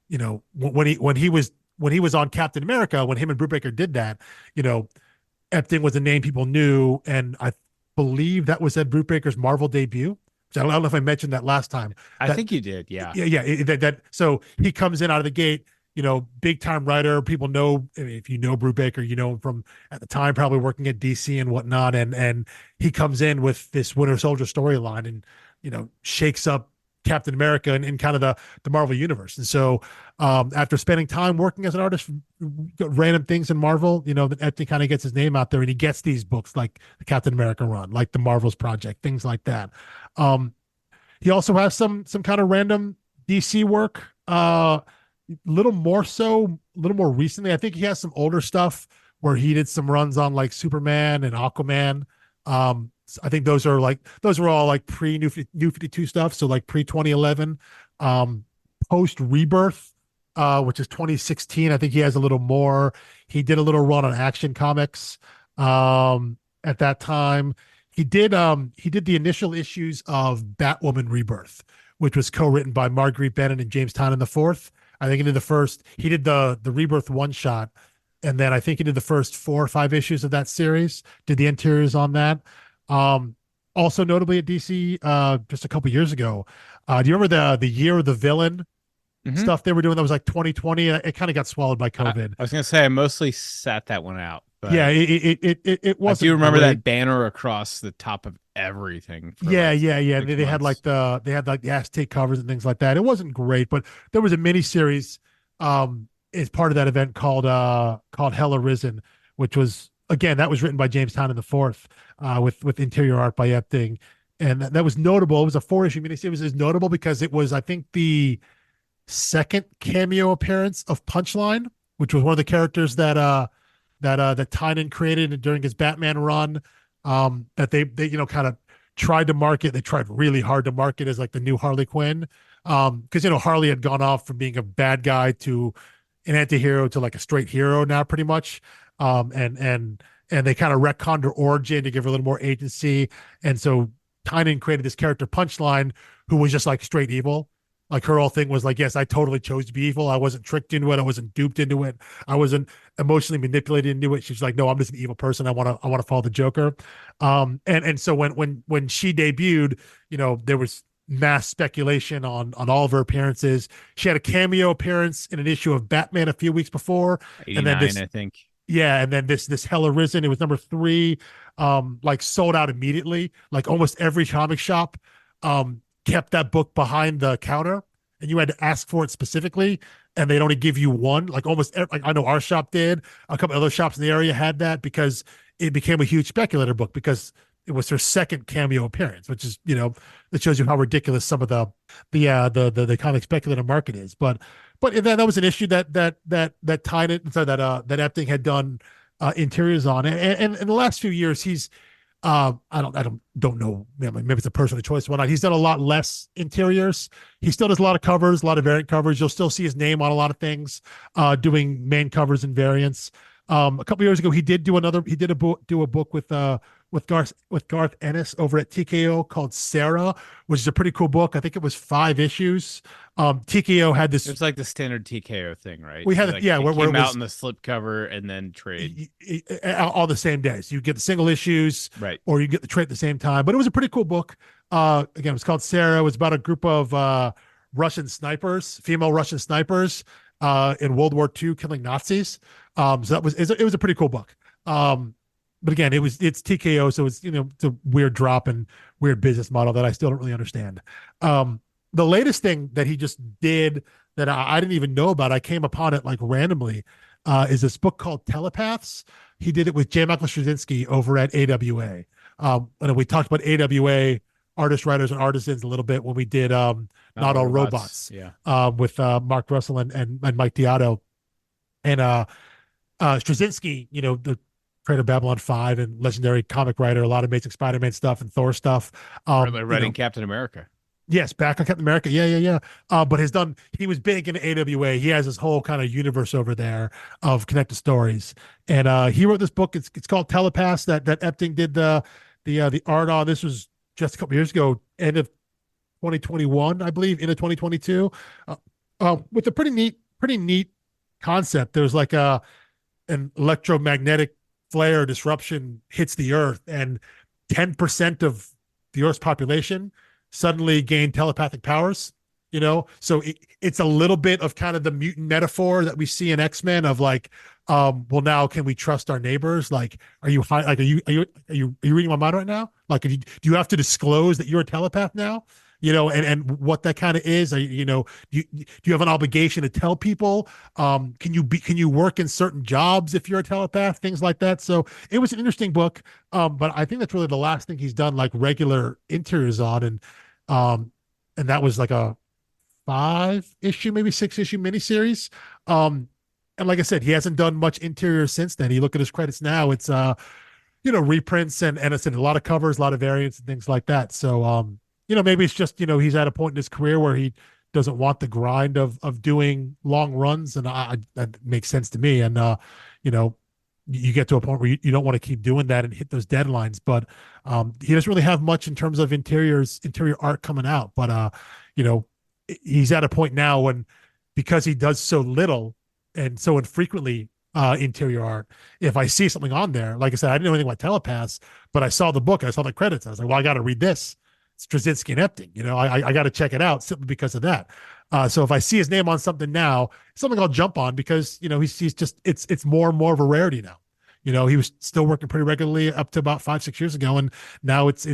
when he was on Captain America, when him and Brubaker did that, Epting was a name people knew, and I believe that was Ed Brubaker's Marvel debut. I don't know if I mentioned that last time. I think you did, yeah. So he comes in out of the gate, big time writer. People know, I mean, if you know Brubaker, you know him from at the time probably working at DC and whatnot. And he comes in with this Winter Soldier storyline and shakes up Captain America and kind of the Marvel universe. And so after spending time working as an artist, random things in Marvel, that Epting kind of gets his name out there, and he gets these books like the Captain America run, like the Marvels Project, things like that. He also has some kind of random DC work, little more so, a little more recently. I think he has some older stuff where he did some runs on like Superman and Aquaman. I think those were all like pre New 52 stuff, so like pre 2011, post Rebirth, which is 2016. I think he has a little more. He did a little run on Action Comics at that time. He did the initial issues of Batwoman Rebirth, which was co-written by Marguerite Bennett and James Tynion IV. I think he did the Rebirth one shot, and then I think he did the first 4 or 5 issues of that series, did the interiors on that. Also notably at DC, just a couple years ago, do you remember the Year of the Villain stuff they were doing? That was like 2020. It kind of got swallowed by COVID. I was gonna say I mostly sat that one out. But yeah, it wasn't. I do remember great. that banner across the top of everything. Yeah. They had months. they had like the Aztec covers and things like that. It wasn't great, but there was a mini series as part of that event called Hell Arisen, which was, again, that was written by James Tynion IV, with interior art by Epting, and that was notable. It was a 4-issue miniseries. It was notable because it was, I think, the second cameo appearance of Punchline, which was one of the characters that Tynion created during his Batman run. That they kind of tried to market. They tried really hard to market as like the new Harley Quinn, because Harley had gone off from being a bad guy to an anti-hero to like a straight hero now, pretty much. And they kind of retconned her origin to give her a little more agency. And so Tynion created this character Punchline, who was just like straight evil. Like her whole thing was like, yes, I totally chose to be evil. I wasn't tricked into it. I wasn't duped into it. I wasn't emotionally manipulated into it. She's like, no, I'm just an evil person. I want to follow the Joker. And so when she debuted, there was mass speculation on all of her appearances. She had a cameo appearance in an issue of Batman a few weeks before, 89, and then this, I think. yeah, and then this Hell Arisen, it was number 3, like sold out immediately. Like almost every comic shop kept that book behind the counter, and you had to ask for it specifically, and they'd only give you one. Like almost like I know our shop did. A couple other shops in the area had that because it became a huge speculator book, because it was her second cameo appearance, which is, that shows you how ridiculous some of the comic speculator market is. But that was an issue that Tynion, sorry, that Epting had done interiors on, and in the last few years he's I don't know, maybe it's a personal choice or whatnot. He's done a lot less interiors. He still does a lot of covers, a lot of variant covers. You'll still see his name on a lot of things, doing main covers and variants. A couple years ago, he did do a book with Garth Ennis over at TKO called Sarah, which is a pretty cool book. I think it was 5 issues. TKO had this. It was like the standard TKO thing, right? We had like, yeah, it where came it out was in the slip cover and then trade all the same days. You get the single issues, right, or you get the trade at the same time. But it was a pretty cool book. Again, it was called Sarah. It was about a group of Russian snipers, female Russian snipers, in World War II, killing Nazis. So it was a pretty cool book. But again, it's TKO, so it's a weird drop and weird business model that I still don't really understand. The latest thing that he just did that I didn't even know about, I came upon it like randomly, is this book called Telepaths. he did it with J. Michael Straczynski over at AWA. And we talked about AWA artists, writers, and artisans a little bit when we did Not All Robots, Yeah. with Mark Russell and Mike Deodato. And Straczynski, the creator of Babylon 5 and legendary comic writer, a lot of Amazing Spider-Man stuff and Thor stuff. Writing Captain America. Yes, back on Captain America. Yeah. But he was big in AWA. He has this whole kind of universe over there of connected stories. And he wrote this book. It's called Telepaths that Epting did the art on. This was just a couple years ago, end of 2021, I believe, into 2022. With a pretty neat concept. There's like an electromagnetic flare disruption hits the Earth, and 10% of the Earth's population suddenly gain telepathic powers. So it's a little bit of kind of the mutant metaphor that we see in X-Men of like, well, now can we trust our neighbors? Like, are you reading my mind right now? Like, do you have to disclose that you're a telepath now? And what that kind of is, do you have an obligation to tell people? Can you work in certain jobs if you're a telepath? Things like that. So it was an interesting book. But I think that's really the last thing he's done like regular interiors on. And that was like a 5-issue, maybe 6-issue miniseries. And like I said, he hasn't done much interior since then. You look at his credits now, it's reprints and it's a lot of covers, a lot of variants and things like that. So maybe it's just, he's at a point in his career where he doesn't want the grind of doing long runs. And that makes sense to me. And, you get to a point where you don't want to keep doing that and hit those deadlines, but he doesn't really have much in terms of interior art coming out. But, he's at a point now when, because he does so little and so infrequently interior art, if I see something on there, like I said, I didn't know anything about telepaths, but I saw the book, I saw the credits. I was like, well, I got to read this. Straczynski and Epting, I got to check it out simply because of that. So if I see his name on something now, something I'll jump on because, he's just, it's more and more of a rarity now. He was still working pretty regularly up to about 5-6 years ago. And now it's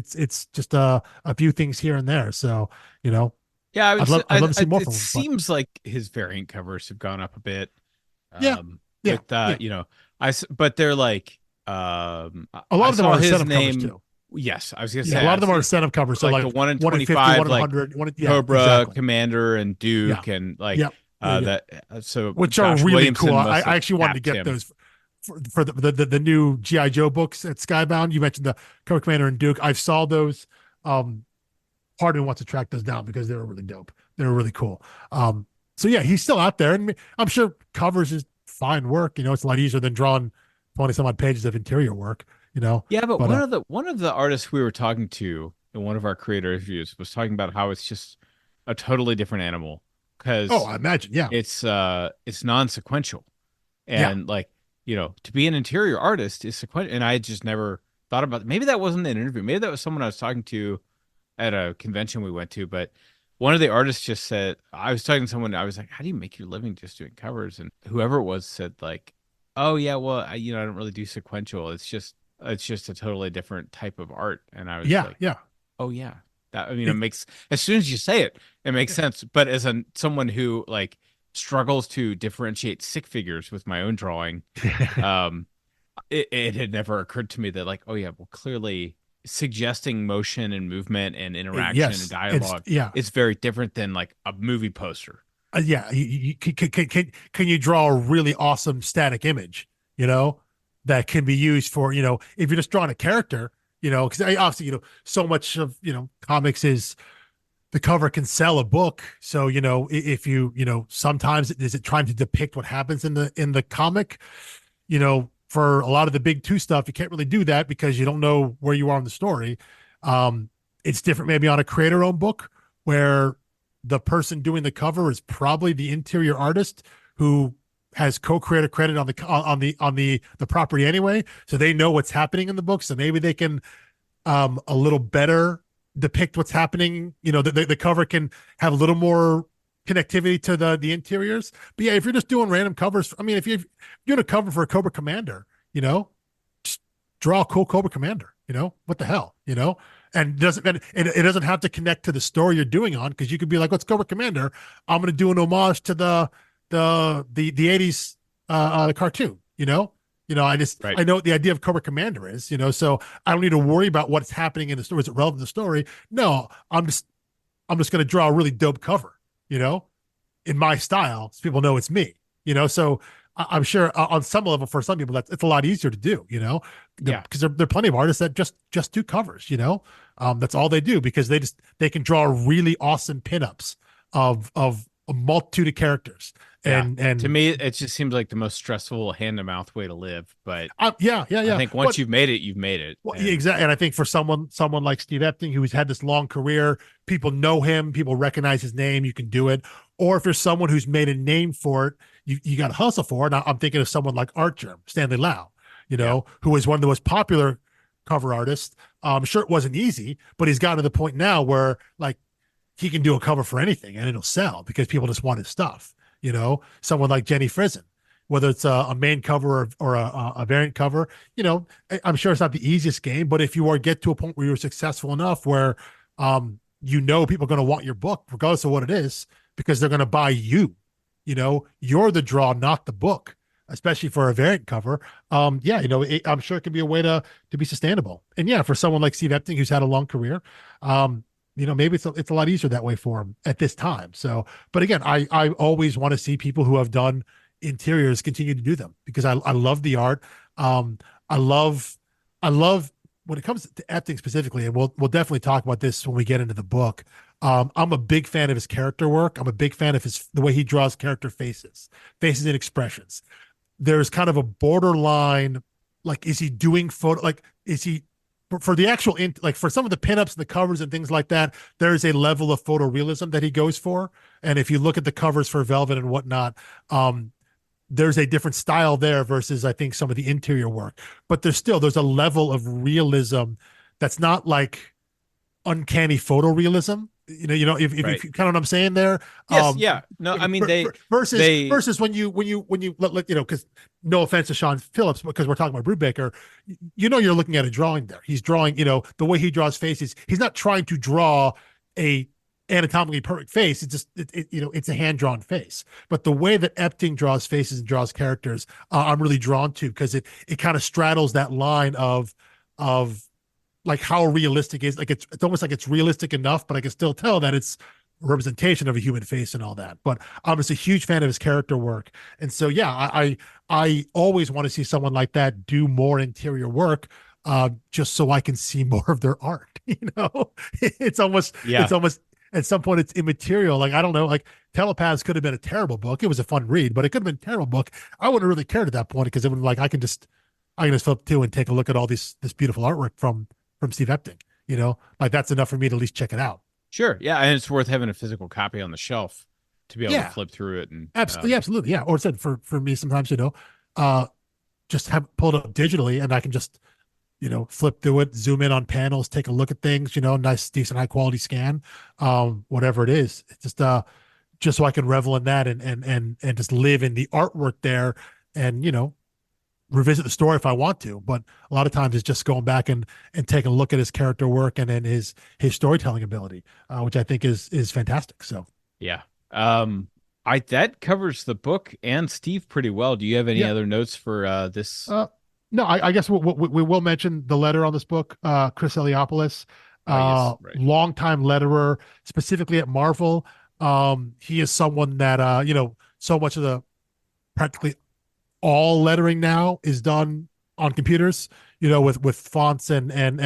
just a few things here and there. So, yeah, I'd love to see more it from him. Seems like his variant covers have gone up a bit. Yeah. But they're like, a lot of them are incentive covers too. Yes, I was gonna say a lot of them are incentive covers. So like the 1 in 25, 100, Cobra, exactly. Commander, and Duke, and like that. So which Josh are really Williamson cool. I actually wanted to get him. those for the new GI Joe books at Skybound. You mentioned the Cobra, Commander, and Duke. I saw those. Part of me wants to track those down because they were really dope. They were really cool. So yeah, he's still out there, and I'm sure covers is fine work. It's a lot easier than drawing 20 some odd pages of interior work. Yeah, but one of the artists we were talking to in one of our creator reviews was talking about how it's just a totally different animal because I imagine, yeah, it's non-sequential, and to be an interior artist is sequential, and I just never thought about it. Maybe that wasn't an interview, maybe that was someone I was talking to at a convention we went to, but one of the artists just said, I was talking to someone, I was like, how do you make your living just doing covers? And whoever it was said like, oh yeah, well I don't really do sequential, it's just a totally different type of art. And I was like, oh yeah, that, it makes, as soon as you say it, it makes sense. But as someone who like struggles to differentiate stick figures with my own drawing, it had never occurred to me that like, oh yeah, well clearly suggesting motion and movement and interaction and dialogue, it's very different than like a movie poster. Can you draw a really awesome static image, that can be used for, if you're just drawing a character, because obviously, so much of, comics is the cover can sell a book. So, if sometimes is it trying to depict what happens in the comic, for a lot of the big two stuff, you can't really do that because you don't know where you are in the story. It's different maybe on a creator-owned book where the person doing the cover is probably the interior artist who has co-creator credit on the property anyway, so they know what's happening in the book, so maybe they can a little better depict what's happening. The cover can have a little more connectivity to the interiors. But yeah, if you're just doing random covers, I mean, if you're doing a cover for a Cobra Commander, just draw a cool Cobra Commander. What the hell, and it doesn't have to connect to the story you're doing on, because you could be like, let's Cobra Commander, I'm going to do an homage to the 80s cartoon. Right. I know what the idea of Cobra Commander is, so I don't need to worry about what's happening in the story. Is it relevant to the story? No, I'm just going to draw a really dope cover, you know, in my style, so people know it's me. So I'm sure on some level for some people it's a lot easier to do, Yeah. because there are plenty of artists that just do covers, that's all they do because they can draw really awesome pinups of a multitude of characters. Yeah. To And me, it just seems like the most stressful hand to mouth way to live. But yeah, yeah, I yeah. think once you've made it, you've made it. Well, yeah, And exactly. And I think for someone like Steve Epting, who's had this long career, people know him, people recognize his name, you can do it. Or if there's someone who's made a name for it, you got to hustle for it. And I'm thinking of someone like Archer, Stanley Lau, yeah, who is one of the most popular cover artists. I'm sure it wasn't easy, but he's gotten to the point now where like he can do a cover for anything and it'll sell because people just want his stuff. Someone like Jenny Frison, whether it's a main cover or a variant cover, I'm sure it's not the easiest game, but if you are get to a point where you're successful enough where, people are going to want your book regardless of what it is because they're going to buy you, you're the draw, not the book, especially for a variant cover. I'm sure it can be a way to be sustainable. And yeah, for someone like Steve Epting, who's had a long career, maybe it's a lot easier that way for him at this time. So, but again, I always want to see people who have done interiors continue to do them because I love the art. I love when it comes to Epting specifically, and we'll definitely talk about this when we get into the book. I'm a big fan of his character work. I'm a big fan of the way he draws character faces and expressions. There's kind of a borderline, like, is he doing photo? Like, is he for the actual like for some of the pinups and the covers and things like that? There is a level of photorealism that he goes for, and if you look at the covers for Velvet and whatnot, there's a different style there versus I think some of the interior work. But there's a level of realism that's not like uncanny photorealism. If right. you kind of what I'm saying there. Yes, yeah. No, I mean Versus when you because no offense to Sean Phillips, because we're talking about Brubaker, you're looking at a drawing there. He's drawing, the way he draws faces. He's not trying to draw a anatomically perfect face. It's just it's a hand drawn face. But the way that Epting draws faces and draws characters, I'm really drawn to because it kind of straddles that line of like how realistic is, like it's almost like it's realistic enough, but I can still tell that it's a representation of a human face and all that. But I'm just a huge fan of his character work, and so yeah, I always want to see someone like that do more interior work, just so I can see more of their art. It's almost yeah. at some point it's immaterial. Like I don't know, like Telepaths could have been a terrible book. It was a fun read, but it could have been a terrible book. I wouldn't really cared at that point because it would like I can just flip to and take a look at all this beautiful artwork from Steve Epting, like that's enough for me to at least check it out. Sure. Yeah. And it's worth having a physical copy on the shelf to be able to flip through it. And Absolutely. Yeah. Or said for me, sometimes, just have pulled up digitally and I can just, flip through it, zoom in on panels, take a look at things, nice, decent, high quality scan, whatever it is. It's just so I can revel in that and just live in the artwork there and, revisit the story if I want to, but a lot of times it's just going back and taking a look at his character work and then his storytelling ability, which I think is fantastic. So yeah, that covers the book and Steve pretty well. Do you have any other notes for this? No, I guess we will mention the letter on this book, Chris Eliopoulos, Yes, right. longtime letterer, specifically at Marvel. He is someone that so much of the practically all lettering now is done on computers, with fonts and kind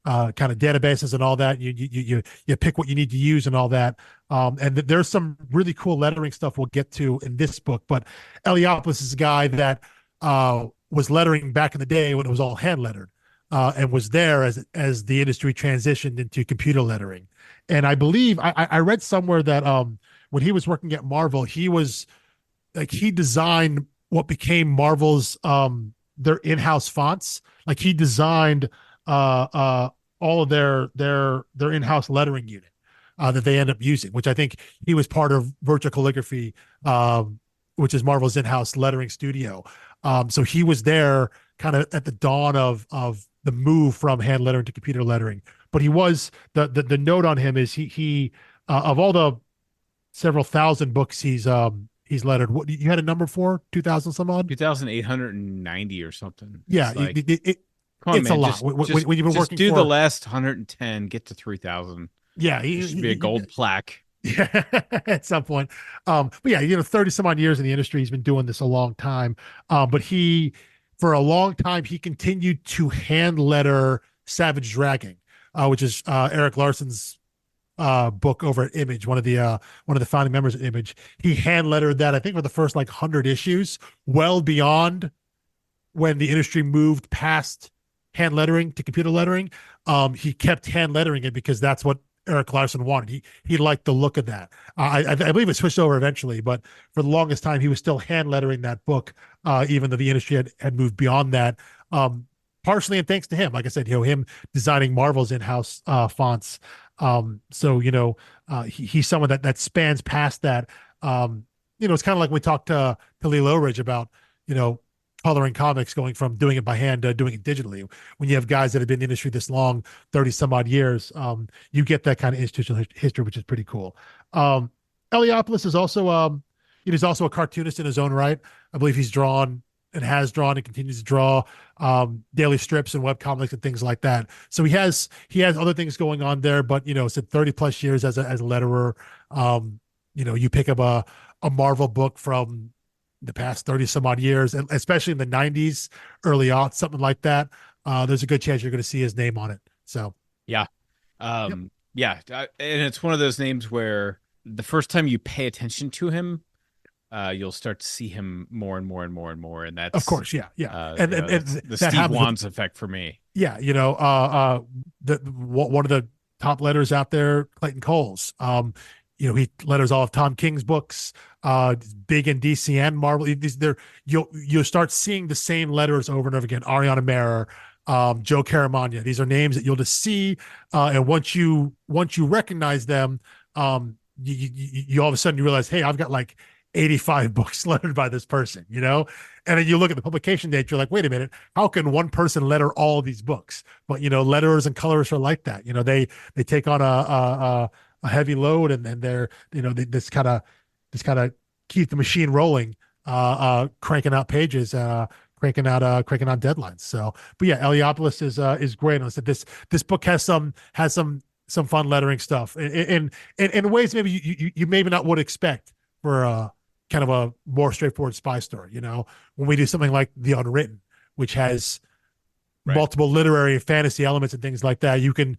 of databases and all that. You pick what you need to use and all that. And there's some really cool lettering stuff we'll get to in this book. But Eliopoulos is a guy that was lettering back in the day when it was all hand lettered, and was there as the industry transitioned into computer lettering. And I believe I read somewhere that when he was working at Marvel, he designed what became Marvel's their in-house fonts. Like he designed all of their in-house lettering unit that they end up using, which I think he was part of Virtual Calligraphy, which is Marvel's in-house lettering studio. So he was there kind of at the dawn of the move from hand lettering to computer lettering. But he was the note on him is he of all the several thousand books he's he's lettered. What you had a number for 2000 some odd? 2,890 or something. Yeah, It's like, come on, it's a man, lot when you've been just working do the for. last 110, get to 3,000. Yeah, There should be a gold plaque. yeah, at some point. But yeah, 30 some odd years in the industry. He's been doing this a long time. But for a long time, he continued to hand letter Savage Dragging, which is Eric Larson's book over at Image, one of the founding members of Image. He hand lettered that, I think, for the first like 100 issues, well beyond when the industry moved past hand lettering to computer lettering. He kept hand lettering it because that's what Eric Larson wanted. He liked the look of that. I believe it switched over eventually, but for the longest time he was still hand lettering that book, even though the industry had moved beyond that. Partially and thanks to him, like I said, him designing Marvel's in-house fonts. So he's someone that spans past that. It's kind of like we talked to Lee Lowridge about coloring comics, going from doing it by hand to doing it digitally. When you have guys that have been in the industry this long, 30 some odd years, you get that kind of institutional history, which is pretty cool. Eliopoulos is also he's also a cartoonist in his own right. I believe he's drawn and has drawn and continues to draw daily strips and web comics and things like that. So he has other things going on there, but said 30 plus years as a letterer. You pick up a Marvel book from the past 30 some odd years, and especially in the 90s, early aughts, something like that, there's a good chance you're going to see his name on it. So Yeah. Yeah. And it's one of those names where the first time you pay attention to him, you'll start to see him more and more and more and more. And that's, of course, yeah. and the Steve Wands effect for me. Yeah. One of the top letters out there, Clayton Coles. He letters all of Tom King's books, big in DC and Marvel. You'll start seeing the same letters over and over again. Ariana Mehrer, Joe Caramagna. These are names that you'll just see, and once you recognize them, you all of a sudden you realize, hey, I've got like 85 books lettered by this person, and then you look at the publication date, you're like, wait a minute, how can one person letter all of these books? But letterers and colorists are like that. They take on a heavy load, and they're they just kind of keep the machine rolling, cranking out pages, cranking out deadlines. So, but yeah, Eliopoulos is great. And I said this book has some fun lettering stuff in ways maybe you maybe not would expect for kind of a more straightforward spy story. When we do something like The Unwritten, which has multiple literary and fantasy elements and things like that, you can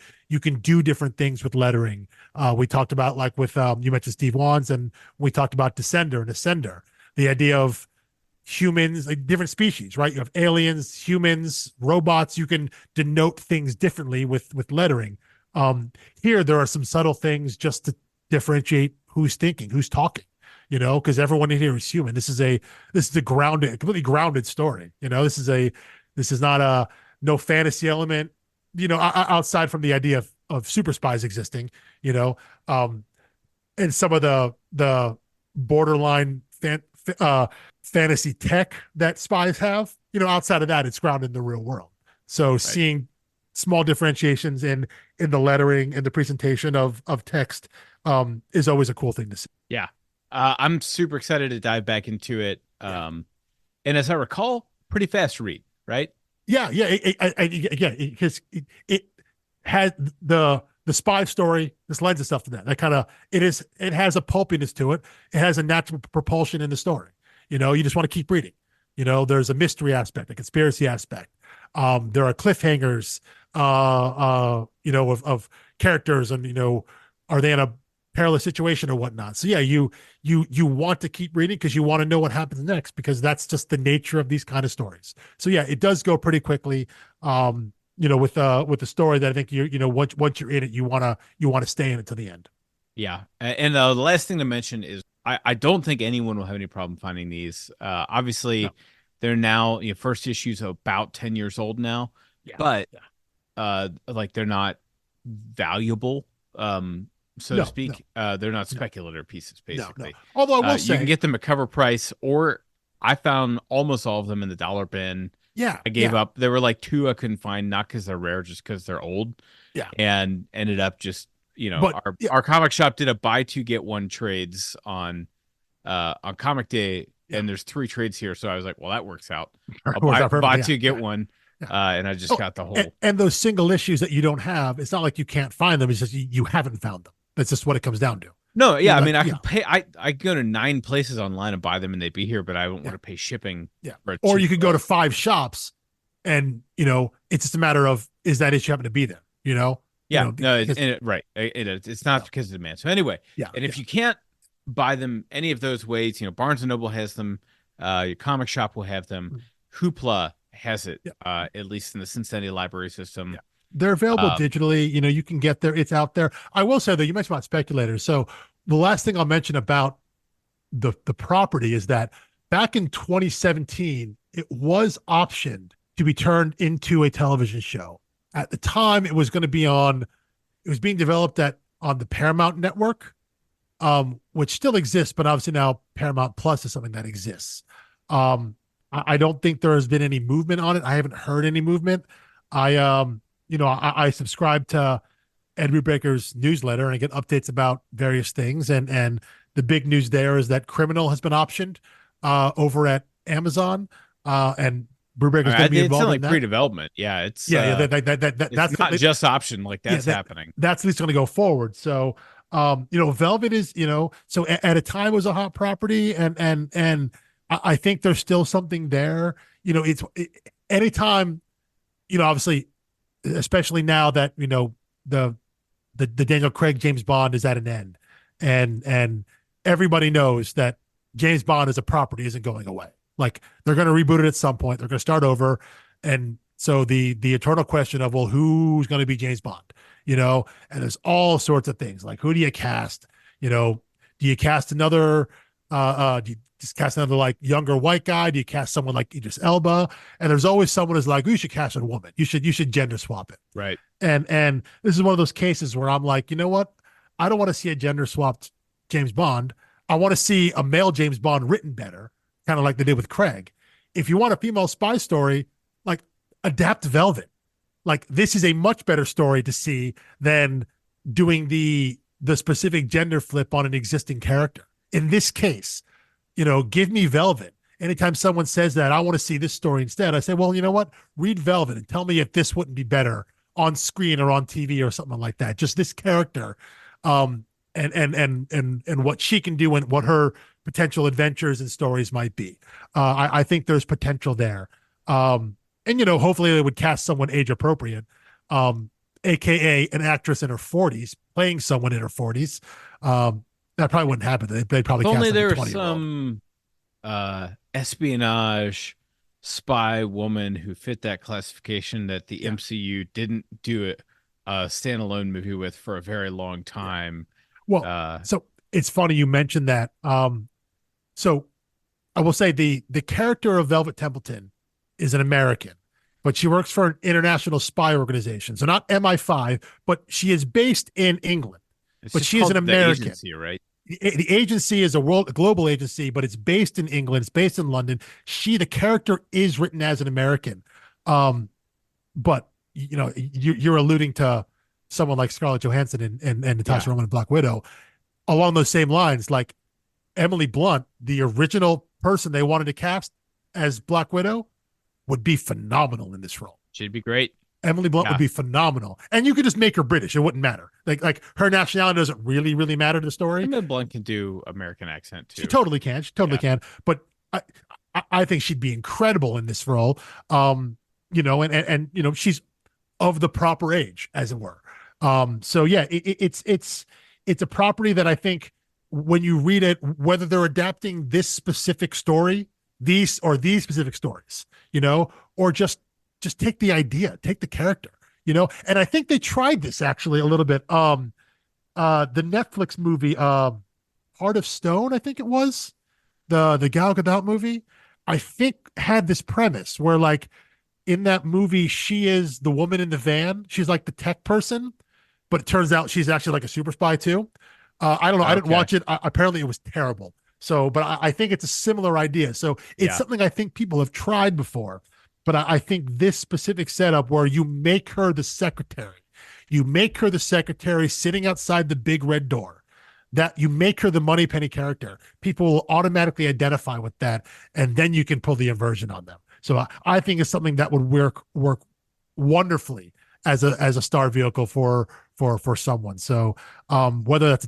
do different things with lettering. We talked about, like, with you mentioned Steve Wands, and we talked about Descender and Ascender, the idea of humans, like different species, right? You have aliens, humans, robots. You can denote things differently with lettering. Here there are some subtle things just to differentiate who's thinking, who's talking, because everyone in here is human. This is a completely grounded story. This is not a no fantasy element, outside from the idea of super spies existing, and some of the borderline fantasy tech that spies have, outside of that, it's grounded in the real world. So seeing small differentiations in the lettering and the presentation of text is always a cool thing to see. Yeah. I'm super excited to dive back into it. And as I recall, pretty fast read, right? Yeah, because it has the spy story. This lends itself to that. That kind of it has a pulpiness to it. It has a natural propulsion in the story. You just want to keep reading. There's a mystery aspect, a conspiracy aspect. There are cliffhangers, of characters, and are they in a perilous situation or whatnot. So yeah, you want to keep reading because you want to know what happens next, because that's just the nature of these kind of stories. So yeah, it does go pretty quickly. With the story that I think once you're in it, you want to stay in it to the end. Yeah. And the last thing to mention is I don't think anyone will have any problem finding these. Obviously no. They're now, first issue's about 10 years old now, but like they're not valuable. So to speak. They're not speculative pieces, basically. No. Although I will say, you can get them at cover price, or I found almost all of them in the dollar bin. Yeah, I gave up. There were like two I couldn't find, not because they're rare, just because they're old. Yeah, and ended up just our comic shop did a buy two get one trades on on Comic Day, Yeah. and there's 3 trades here, so I was like, well, that works out. I'll Works buy out perfectly. buy Yeah, two get yeah, one, yeah. and I just Oh, got the whole. and those single issues that you don't have, it's not like you can't find them. It's just you haven't found them. That's just what it comes down to. No, You yeah, I like, mean, I yeah, could pay. I go to 9 places online and buy them, and they'd be here, but I don't yeah, want to pay shipping yeah. for a Or you cheap could go to book. 5 shops, and it's just a matter of, is that issue happen to be there? Yeah, no, Because right. It's not yeah, because of demand. So anyway, yeah, and yeah. if you can't buy them any of those ways, Barnes and Noble has them, your comic shop will have them, Mm. Hoopla has it, Yeah. at least in the Cincinnati library Yeah. system. They're available Um, digitally. You can get there. It's out there. I will say though, you mentioned about speculators. So the last thing I'll mention about the property is that back in 2017, it was optioned to be turned into a television show. At the time, it was being developed on the Paramount network, which still exists, but obviously now Paramount Plus is something that exists. I don't think there has been any movement on it. I haven't heard any movement. I subscribe to Ed Brubaker's newsletter and I get updates about various things. And the big news there is that Criminal has been optioned over at Amazon, and Brubaker's going to be it's not involved in like that. pre-development. Yeah, it's Yeah, yeah, it's that's not just option like yeah, that's happening. that's at least going to go forward. So, Velvet is, so at a time it was a hot property, and I think there's still something there. Anytime, obviously, especially now that the the Daniel Craig James Bond is at an end, and everybody knows that James Bond as a property isn't going away. Like they're going to reboot it at some point. They're going to start over, and so the eternal question of, well, who's going to be James Bond? And there's all sorts of things like, who do you cast? Do you cast another? Do you just cast another like younger white guy? Do you cast someone like Idris Elba? And there's always someone who's like, you should cast a woman. You should gender swap it. Right. And this is one of those cases where I'm like, you know what? I don't want to see a gender swapped James Bond. I want to see a male James Bond written better, kind of like they did with Craig. If you want a female spy story, like adapt Velvet. Like this is a much better story to see than doing the specific gender flip on an existing character. In this case, give me Velvet. Anytime someone says that, I want to see this story instead. I say, well, you know what? Read Velvet and tell me if this wouldn't be better on screen or on TV or something like that. Just this character, and what she can do and what her potential adventures and stories might be. I think there's potential there. And hopefully they would cast someone age appropriate, aka an actress in her 40s playing someone in her 40s. That probably wouldn't happen. They'd probably If cast only like a there was 20-year-old. some espionage spy woman who fit that classification that the Yeah, MCU didn't do a standalone movie with for a very long yeah. time. Well, Uh, so it's funny you mentioned that. So I will say the character of Velvet Templeton is an American, but she works for an international spy organization. So not MI5, but she is based in England. it's But just she is an called the American. agency, right? The agency is a global agency, but it's based in England. It's based in London. The character is written as an American. But you're alluding to someone like Scarlett Johansson and Natasha Yeah. Romanoff, Black Widow, along those same lines. Like Emily Blunt, the original person they wanted to cast as Black Widow, would be phenomenal in this role. She'd be great. Emily Blunt would Yeah. be phenomenal, and you could just make her British; it wouldn't matter. Like her nationality doesn't really matter to the story. Emma Blunt can do American accent She too. totally can. She totally Yeah. can. But I think she'd be incredible in this role. And she's of the proper age, as it were. So yeah, it's a property that I think when you read it, whether they're adapting this specific story, these specific stories, or just take the idea, take the character, and I think they tried this actually a little bit. The Netflix movie, Heart of Stone, I think it was the Gal Gadot movie. I think had this premise where like in that movie, she is the woman in the van. She's like the tech person, but it turns out she's actually like a super spy too. I don't know. I didn't Okay. watch it. Apparently, it was terrible. So, but I think it's a similar idea. So it's Yeah. something I think people have tried before. But I think this specific setup where you make her the secretary sitting outside the big red door. that you make her the Moneypenny character. People will automatically identify with that, and then you can pull the inversion on them. So I think it's something that would work wonderfully as a star vehicle for someone. So whether that's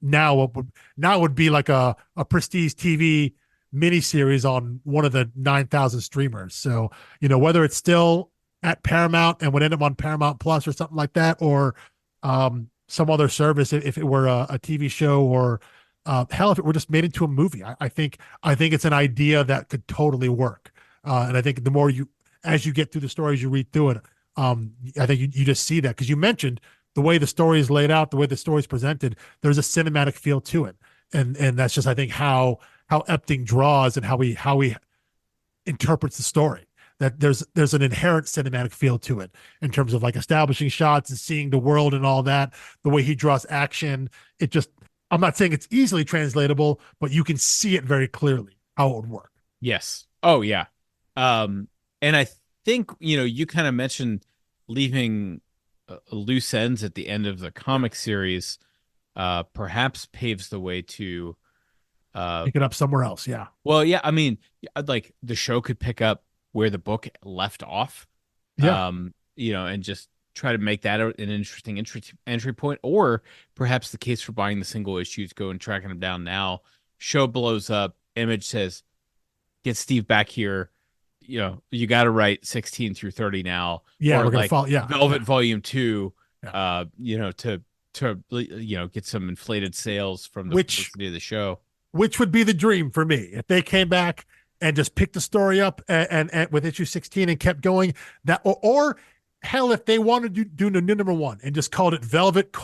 now would be like a prestige TV miniseries on one of the 9,000 streamers. So whether it's still at Paramount and would end up on Paramount Plus or something like that, or some other service if it were a TV show, or hell, if it were just made into a movie. I think it's an idea that could totally work. And I think the more as you get through the stories, you read through it, I think you just see that, because you mentioned the way the story is laid out, the way the story is presented, there's a cinematic feel to it. And that's just, I think, how Epting draws and how he interprets the story. That there's an inherent cinematic feel to it in terms of like establishing shots and seeing the world and all that. The way he draws action, I'm not saying it's easily translatable, but you can see it very clearly how it would work. Yes. Oh yeah. And I think you kind of mentioned leaving loose ends at the end of the comic series, perhaps paves the way to pick it up somewhere else. Yeah. Well, yeah. I mean, like the show could pick up where the book left off. Yeah. And just try to make that an interesting entry point, or perhaps the case for buying the single issues, go and tracking them down now. Show blows up. Image says, "Get Steve back here. You got to write 16 through 30 now." Yeah, or we're gonna like follow. Yeah, Velvet Volume 2. Yeah. To get some inflated sales from the publicity of the show. Which would be the dream for me if they came back and just picked the story up and with issue 16 and kept going. That or hell, if they wanted to do the new number one and just called it Velvet :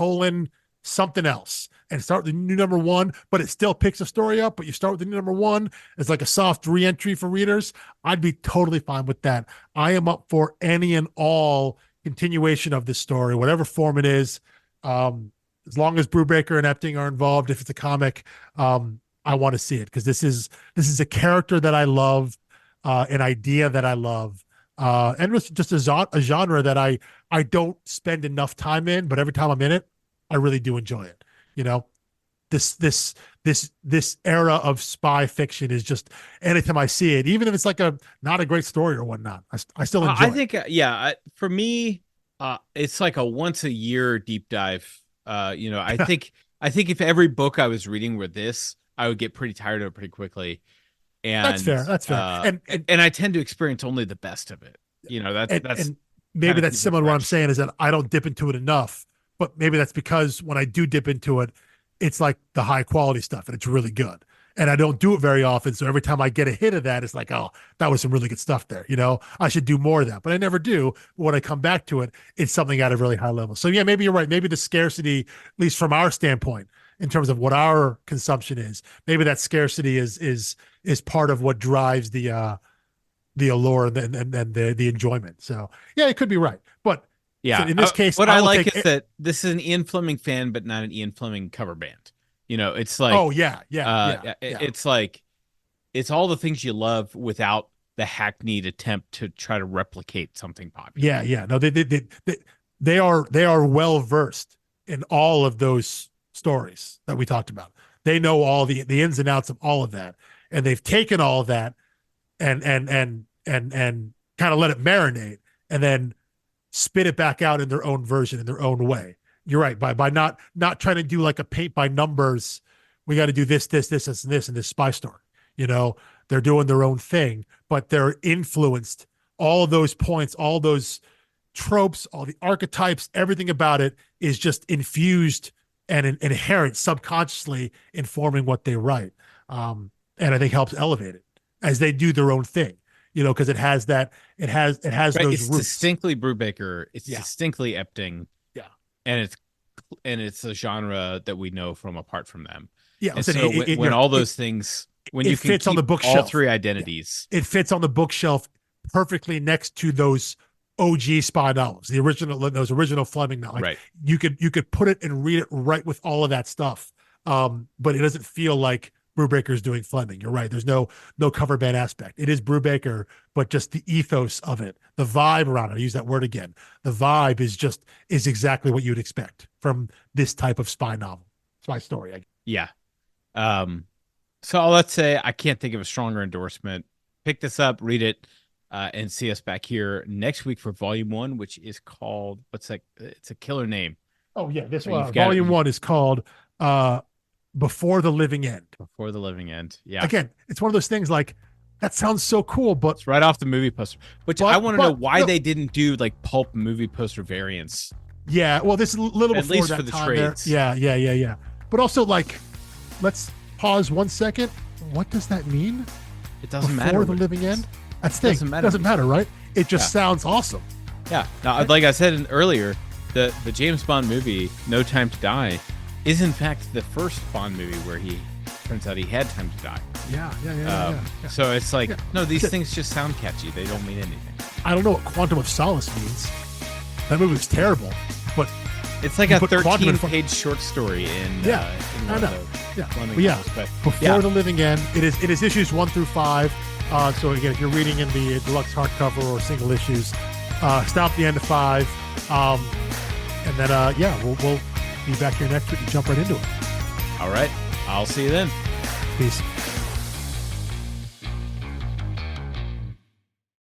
something else and start the new number one, but it still picks a story up, but you start with the new number one as like a soft re-entry for readers, I'd be totally fine with that. I am up for any and all continuation of this story, whatever form it is. As long as Brubaker and Epting are involved, if it's a comic, I want to see it, because this is a character that I love, an idea that I love, and it's just a genre that I don't spend enough time in, but every time I'm in it, I really do enjoy it. This era of spy fiction is just, anytime I see it, even if it's like not a great story or whatnot, I still enjoy I think, for me, it's like a once a year deep dive. I think if every book I was reading were this, I would get pretty tired of it pretty quickly. And that's fair. And I tend to experience only the best of it. That's maybe that's similar to what I'm saying, is that I don't dip into it enough, but maybe that's because when I do dip into it, it's like the high quality stuff and it's really good. And I don't do it very often. So every time I get a hit of that, it's like, oh, that was some really good stuff there. I should do more of that, but I never do. When I come back to it, it's something at a really high level. So yeah, maybe you're right. Maybe the scarcity, at least from our standpoint, in terms of what our consumption is, maybe that scarcity is part of what drives the allure and the enjoyment. So yeah, it could be right. But yeah, so in this case, what I like is that this is an Ian Fleming fan, but not an Ian Fleming cover band. It's like, oh yeah. It's like, it's all the things you love without the hackneyed attempt to try to replicate something popular. Yeah. No, they are well versed in all of those stories that we talked about. They know all the ins and outs of all of that, and they've taken all of that and kind of let it marinate, and then spit it back out in their own version, in their own way. You're right. By not trying to do like a paint by numbers, we got to do this, and this spy story. They're doing their own thing, but they're influenced. All of those points, all those tropes, all the archetypes, everything about it is just infused and inherent subconsciously informing what they write. And I think helps elevate it as they do their own thing. Because it has right, those it's roots. Distinctly Brubaker. It's distinctly Epting. Yeah. And it's a genre that we know from apart from them. Yeah. And so when all those things, when you can fits keep on the bookshelf, all three identities, it fits on the bookshelf perfectly next to those OG spy novels, those original Fleming novels. Right. You could put it and read it right with all of that stuff. But it doesn't feel like Brubaker's doing Fleming. You're right. There's no cover band aspect. It is Brubaker, but just the ethos of it, the vibe around it. I use that word again. The vibe is exactly what you'd expect from this type of spy novel. my story. Yeah. So let's say I can't think of a stronger endorsement. Pick this up, read it, and see us back here next week for Volume 1, which is called, it's a killer name. Oh, yeah. This one, Volume 1 is called Before the Living End. Before the Living End. Yeah. Again, it's one of those things like, that sounds so cool, but it's right off the movie poster. Which I want to know why they didn't do like pulp movie poster variants. Yeah, well, this is a little at before least that for the time trades. There. Yeah. But also, like, let's pause 1 second. What does that mean? It doesn't matter. Before the living end? That's the thing. Doesn't matter, right? It just sounds awesome. Yeah. Now, like I said earlier, the James Bond movie, No Time to Die, is in fact the first Bond movie where he turns out he had time to die. Yeah. So it's like, no, these things just sound catchy. They don't mean anything. I don't know what Quantum of Solace means. That movie was terrible, but it's like a 13-page short story in I know. Before the Living End. It is issues 1 through 5. So again, if you're reading in the deluxe hardcover or single issues, stop the end of 5. And then we'll be back here next week and jump right into it. All right. I'll see you then. Peace.